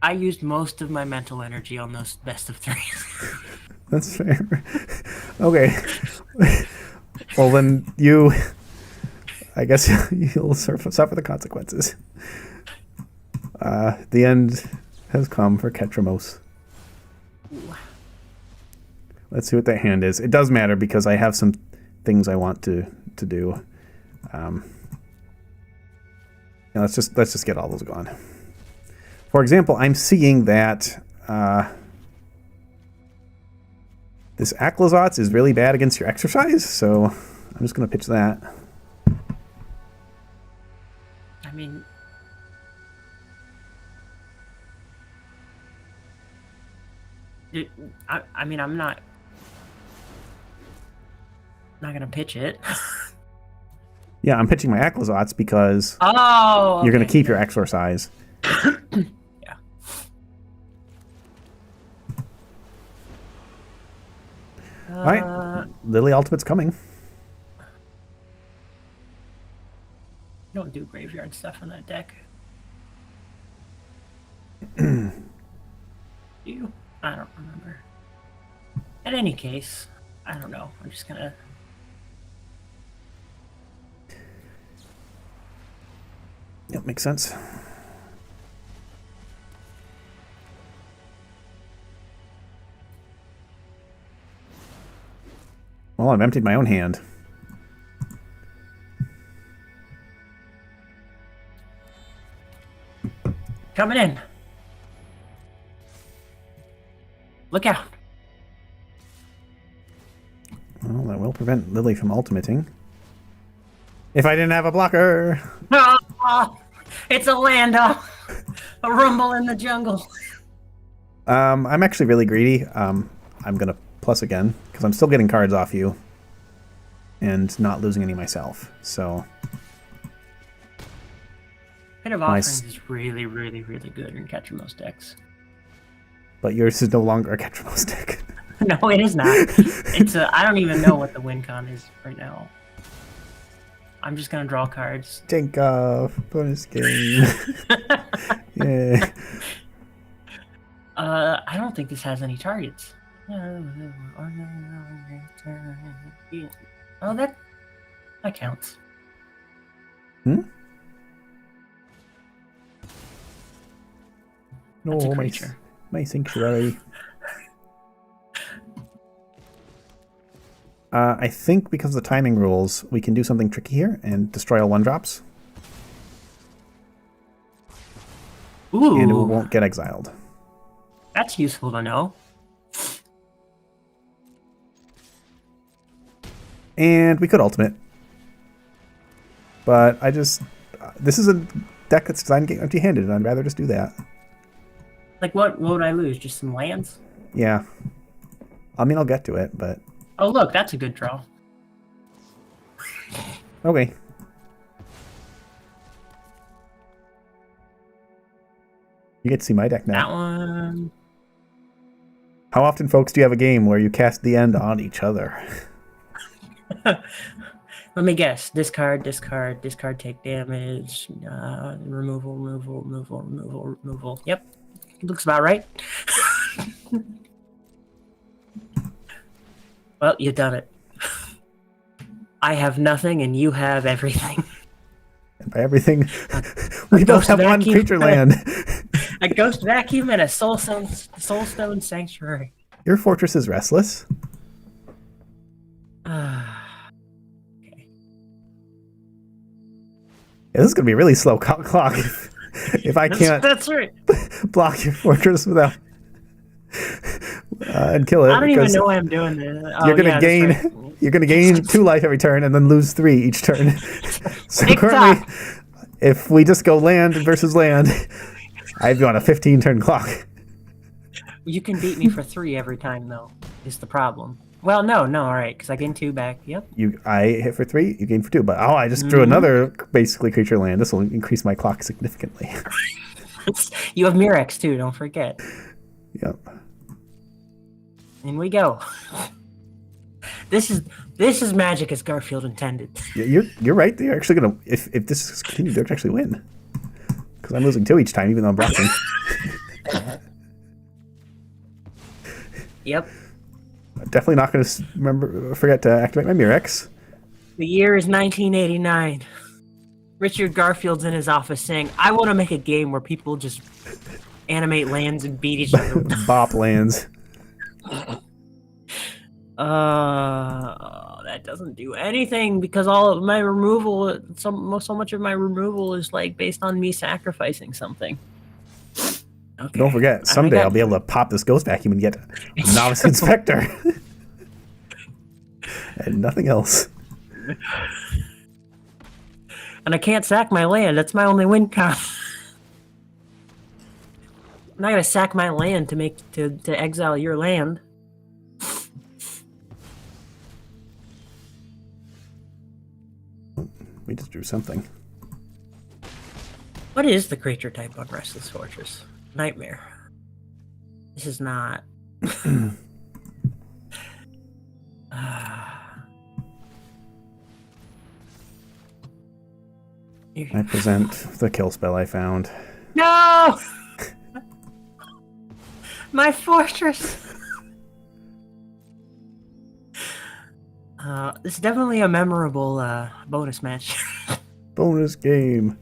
S2: I used most of my mental energy on those best of 3.
S1: That's fair. Okay. Well then I guess you'll suffer the consequences. The end has come for Ketramos. Let's see what that hand is. It does matter because I have some things I want to do. Let's just get all those gone. For example, I'm seeing that this Aclazotz is really bad against your exercise, so I'm just going to pitch that.
S2: I mean, I'm not gonna pitch it.
S1: Yeah, I'm pitching my Aclazotz because you're going to keep your exercise.
S2: Yeah.
S1: All right, Lily Ultimate's coming.
S2: You don't do graveyard stuff on that deck.
S1: Do
S2: you? I don't remember. In any case, I don't know. I'm just gonna.
S1: Yep, makes sense. Well, I've emptied my own hand.
S2: Coming in. Look out.
S1: Well, that will prevent Lily from ultimating. If I didn't have a blocker.
S2: Oh, it's a land. A rumble in the jungle.
S1: I'm actually really greedy. I'm going to plus again because I'm still getting cards off you and not losing any myself. So
S2: Pit of Offerings is really, really, really good in Ketramos decks.
S1: But yours is no longer a Ketramos deck.
S2: No, it is not. It's I don't even know what the win con is right now. I'm just gonna draw cards.
S1: Jank-Off bonus game. Yeah.
S2: I don't think this has any targets. Oh, that counts.
S1: Hmm?
S2: That's a
S1: No,
S2: creature.
S1: my sanctuary. I think because of the timing rules, we can do something tricky here and destroy all 1-drops.
S2: Ooh.
S1: And it won't get exiled.
S2: That's useful to know.
S1: And we could ultimate. But I just... this is a deck that's designed to get empty-handed, and I'd rather just do that.
S2: Like, what would I lose? Just some lands?
S1: Yeah. I mean, I'll get to it, but...
S2: Oh, look, that's a good draw.
S1: Okay. You get to see my deck now.
S2: That one...
S1: How often, folks, do you have a game where you cast the end on each other?
S2: Let me guess. Discard, discard, discard, take damage. Removal, removal, removal, removal, removal. Yep. Looks about right. Well, you've done it. I have nothing and you have everything.
S1: And by everything, we both have one creature land.
S2: A ghost vacuum and a soulstone sanctuary.
S1: Your fortress is restless.
S2: Okay.
S1: Yeah, this is going to be a really slow clock if I can't
S2: That's right.
S1: block your fortress without and kill it.
S2: I don't even know why I'm doing this. Oh,
S1: You're going to gain.
S2: right.
S1: You're going to gain 2 life every turn and then lose 3 each turn. So currently, if we just go land versus land, I'd be on a 15-turn clock.
S2: You can beat me for 3 every time, though. Is the problem? Well, no, all right, because I gain 2 back. Yep.
S1: I hit for 3, you gain for 2. But I just drew another basically creature land. This will increase my clock significantly.
S2: You have Murex too. Don't forget.
S1: Yep.
S2: In we go. This is magic as Garfield intended.
S1: You're right. They're actually gonna if this is continued, they're actually win. Because I'm losing 2 each time, even though I'm blocking.
S2: Yep.
S1: I'm definitely not going to forget to activate my Murex.
S2: The year is 1989. Richard Garfield's in his office saying, "I want to make a game where people just animate lands and beat each other."
S1: Bop lands.
S2: That doesn't do anything because all of my removal, so much of my removal is like based on me sacrificing something. Okay.
S1: Don't forget, someday I'll be able to pop this ghost vacuum and get a novice inspector. And nothing else.
S2: And I can't sack my land. That's my only win con. I'm not gonna sack my land to exile your land.
S1: We just drew something.
S2: What is the creature type on Restless Fortress? Nightmare. This is not.
S1: I present the kill spell I found.
S2: No! My fortress! This is definitely a memorable bonus match.
S1: Bonus game.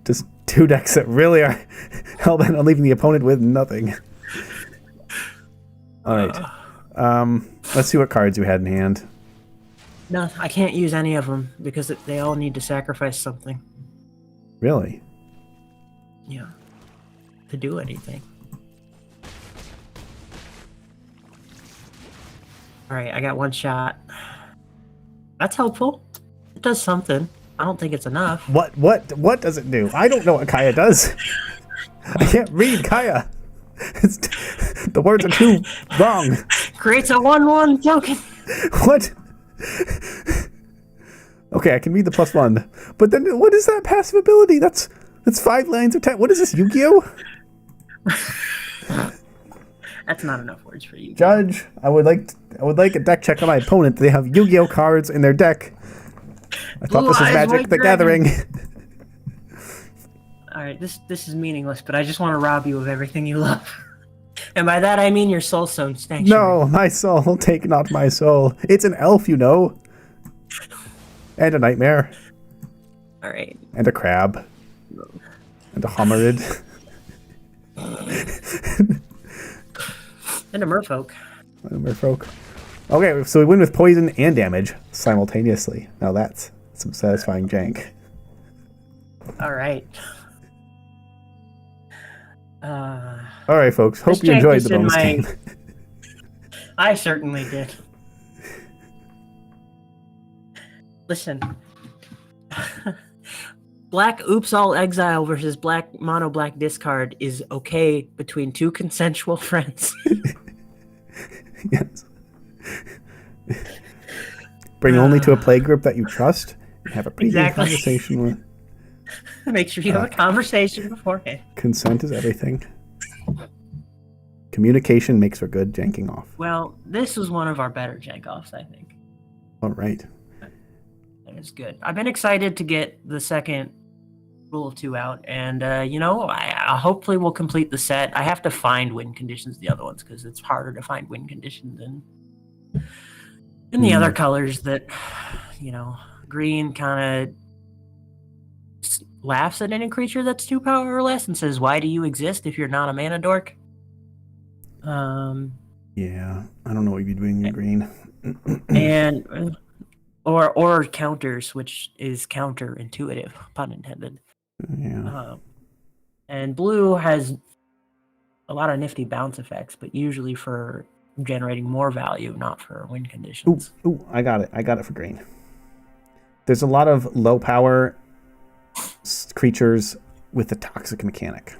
S1: Just 2 decks that really are hellbent on leaving the opponent with nothing. Alright. Let's see what cards you had in hand.
S2: No, I can't use any of them because they all need to sacrifice something.
S1: Really?
S2: Yeah. To do anything. Alright, I got 1 shot. That's helpful. It does something. I don't think it's enough.
S1: What does it do? I don't know what Kaya does. I can't read Kaya. The words are too wrong.
S2: Creates a 1/1 token.
S1: What? Okay, I can read the +1. But then what is that passive ability? That's 5 lines of text. What is this, Yu-Gi-Oh?
S2: That's not enough words for you.
S1: Judge, I would like a deck check on my opponent. They have Yu-Gi-Oh cards in their deck. I thought
S2: Blue
S1: this was
S2: Eyes
S1: Magic
S2: White
S1: the
S2: Dragon.
S1: Gathering.
S2: All right, this is meaningless, but I just want to rob you of everything you love. And by that I mean your soulstone sanctuary.
S1: No, my soul, take not my soul. It's an elf, you know. And a nightmare.
S2: All right.
S1: And a crab. And a hominid.
S2: And a merfolk.
S1: And a merfolk. Okay, so we win with poison and damage simultaneously. Now that's some satisfying jank.
S2: All right.
S1: All right, folks. Hope you enjoyed the bonus game.
S2: I certainly did. Listen. Black Oops All Exile versus Black Mono Black Discard is okay between two consensual friends.
S1: Yes. Bring only to a play group that you trust and have a pretty good conversation with.
S2: Make sure you have a conversation beforehand.
S1: Consent is everything. Communication makes for good janking off.
S2: Well, this was one of our better jank-offs, I think.
S1: All right.
S2: That is good. I've been excited to get the second Rule of Two out, and I hopefully will complete the set. I have to find win conditions the other ones because it's harder to find win conditions in the other colors that, green kind of laughs at any creature that's 2 power or less and says, "Why do you exist if you're not a mana dork?"
S1: Yeah, I don't know what you'd be doing in green.
S2: And or counters, which is counterintuitive, pun intended.
S1: Yeah.
S2: And blue has a lot of nifty bounce effects, but usually for generating more value, not for win conditions.
S1: Ooh, I got it for green. There's a lot of low power creatures with the toxic mechanic.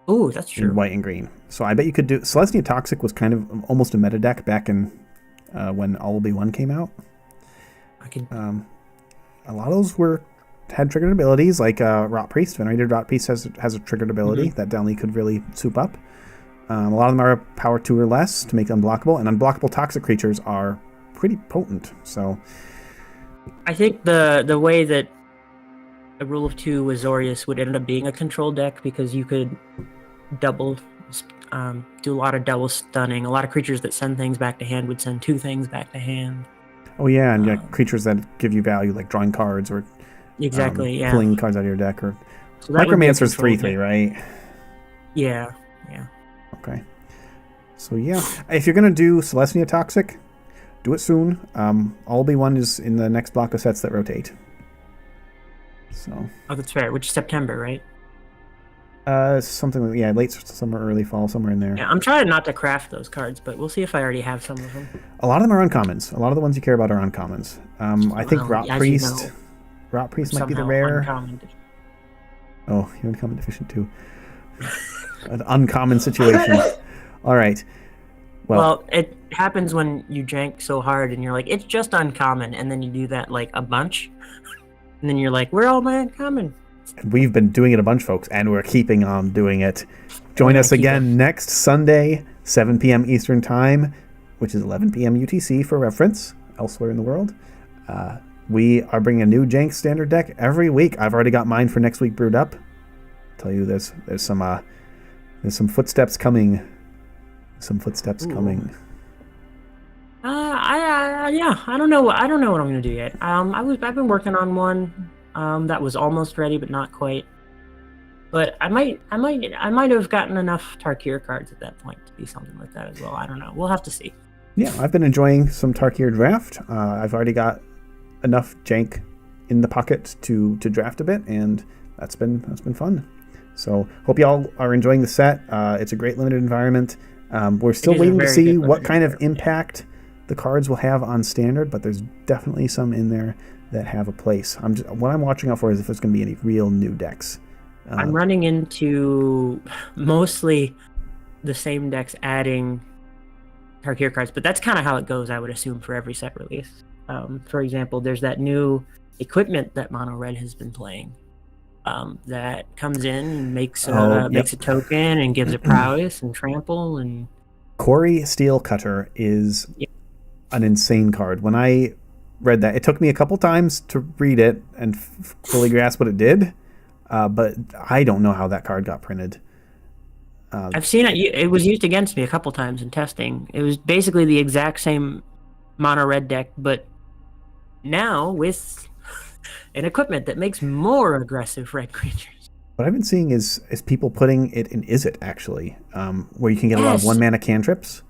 S2: Ooh, that's true.
S1: In white and green. So I bet you could do... Celestia Toxic was kind of almost a meta deck back in when All Will Be One came out. A lot of those had triggered abilities, like Rot Priest. Venerated Rot Priest has a triggered ability that Downley could really soup up. A lot of them are power 2 or less to make unblockable, and unblockable toxic creatures are pretty potent. So
S2: I think the way that a Rule of Two Azorius would end up being a control deck, because you could do a lot of double stunning. A lot of creatures that send things back to hand would send 2 things back to hand.
S1: Oh yeah, and creatures that give you value, like drawing cards or pulling cards out of your deck, or so Micromancer's 3/3, right?
S2: Yeah.
S1: Okay. So yeah, if you're gonna do Celestia Toxic, do it soon. All Be One is in the next block of sets that rotate. So.
S2: Oh, that's fair. Which is September, right?
S1: Something like, late summer, early fall, somewhere in there.
S2: Yeah, I'm trying not to craft those cards, but we'll see if I already have some of them.
S1: A lot of them are uncommons. A lot of the ones you care about are uncommons. I think Rot Priest might be the rare.
S2: Uncommon.
S1: Oh, you're uncommon deficient too. An uncommon situation. All right.
S2: Well, it happens when you jank so hard and you're like, it's just uncommon, and then you do that like a bunch, and then you're like, where are all my uncommon?
S1: We've been doing it a bunch, folks, and we're keeping on doing it. Join us again next Sunday, 7 p.m. Eastern Time, which is 11 p.m. UTC for reference elsewhere in the world. We are bringing a new Jank Standard deck every week. I've already got mine for next week brewed up. I'll tell you, there's some footsteps coming.
S2: I don't know what I'm gonna do yet. I've been working on one that was almost ready but not quite. But I might have gotten enough Tarkir cards at that point to be something like that as well. I don't know. We'll have to see. Yeah,
S1: I've been enjoying some Tarkir draft. I've already got enough jank in the pocket to draft a bit, and that's been fun. So hope y'all are enjoying the set. It's a great limited environment. We're still waiting to see what kind of impact the cards will have on Standard, but there's definitely some in there that have a place. What I'm watching out for is if there's going to be any real new decks.
S2: I'm running into mostly the same decks adding Tarkir cards, but that's kind of how it goes, I would assume, for every set release. For example, there's that new equipment that Mono Red has been playing. that comes in and makes
S1: Oh,
S2: makes
S1: yep.
S2: a token and gives it prowess and trample and.
S1: Quarry Steel Cutter is
S2: Yeah.
S1: an insane card. When I read that, it took me a couple times to read it and fully grasp what it did, but I don't know how that card got printed.
S2: I've seen it. It was used against me a couple times in testing. It was basically the exact same mono red deck, but now with an equipment that makes more aggressive red creatures.
S1: What I've been seeing is people putting it in Izzet, actually, where you can get a lot of
S2: Yes,
S1: 1-mana cantrips.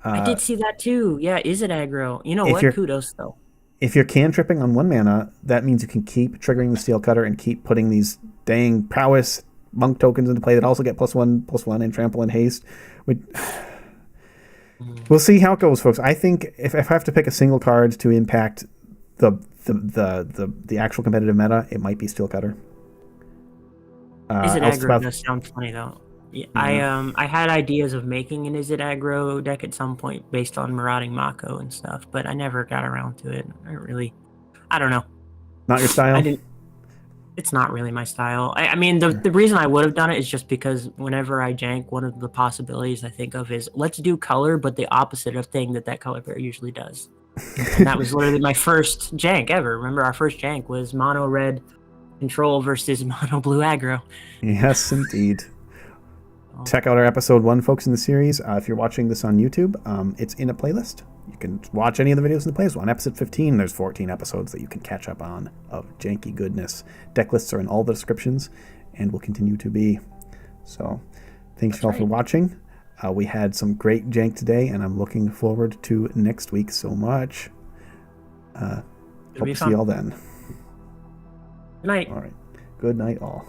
S2: I did see that too. Yeah, is it aggro? You know
S1: If
S2: what?
S1: you're
S2: Kudos though.
S1: if you're cantripping on 1 mana, that means you can keep triggering the Steel Cutter and keep putting these dang prowess monk tokens into play that also get +1/+1 and trample and haste. We'll see how it goes, folks. I think if I have to pick a single card to impact the actual competitive meta, it might be Steel Cutter.
S2: Is it aggro
S1: Elspeth,
S2: does sound funny though. Yeah,
S1: yeah.
S2: I had ideas of making an Is It Aggro deck at some point based on Marauding Mako and stuff, but I never got around to it. I don't know.
S1: Not your
S2: I
S1: style?
S2: didn't. It's not really my style. I mean, the reason I would have done it is just because whenever I jank, one of the possibilities I think of is let's do color, but the opposite of thing that color pair usually does. And that was literally my first jank ever. Remember, our first jank was mono red control versus mono blue aggro.
S1: Yes, indeed. Check out our episode 1, folks, in the series. If you're watching this on YouTube, it's in a playlist. You can watch any of the videos in the playlist. On episode 15, there's 14 episodes that you can catch up on of janky goodness. Deck lists are in all the descriptions and will continue to be. So thanks, y'all, for watching. We had some great jank today, and I'm looking forward to next week so much. Hope to see y'all then.
S2: Good night.
S1: All right. Good night, all.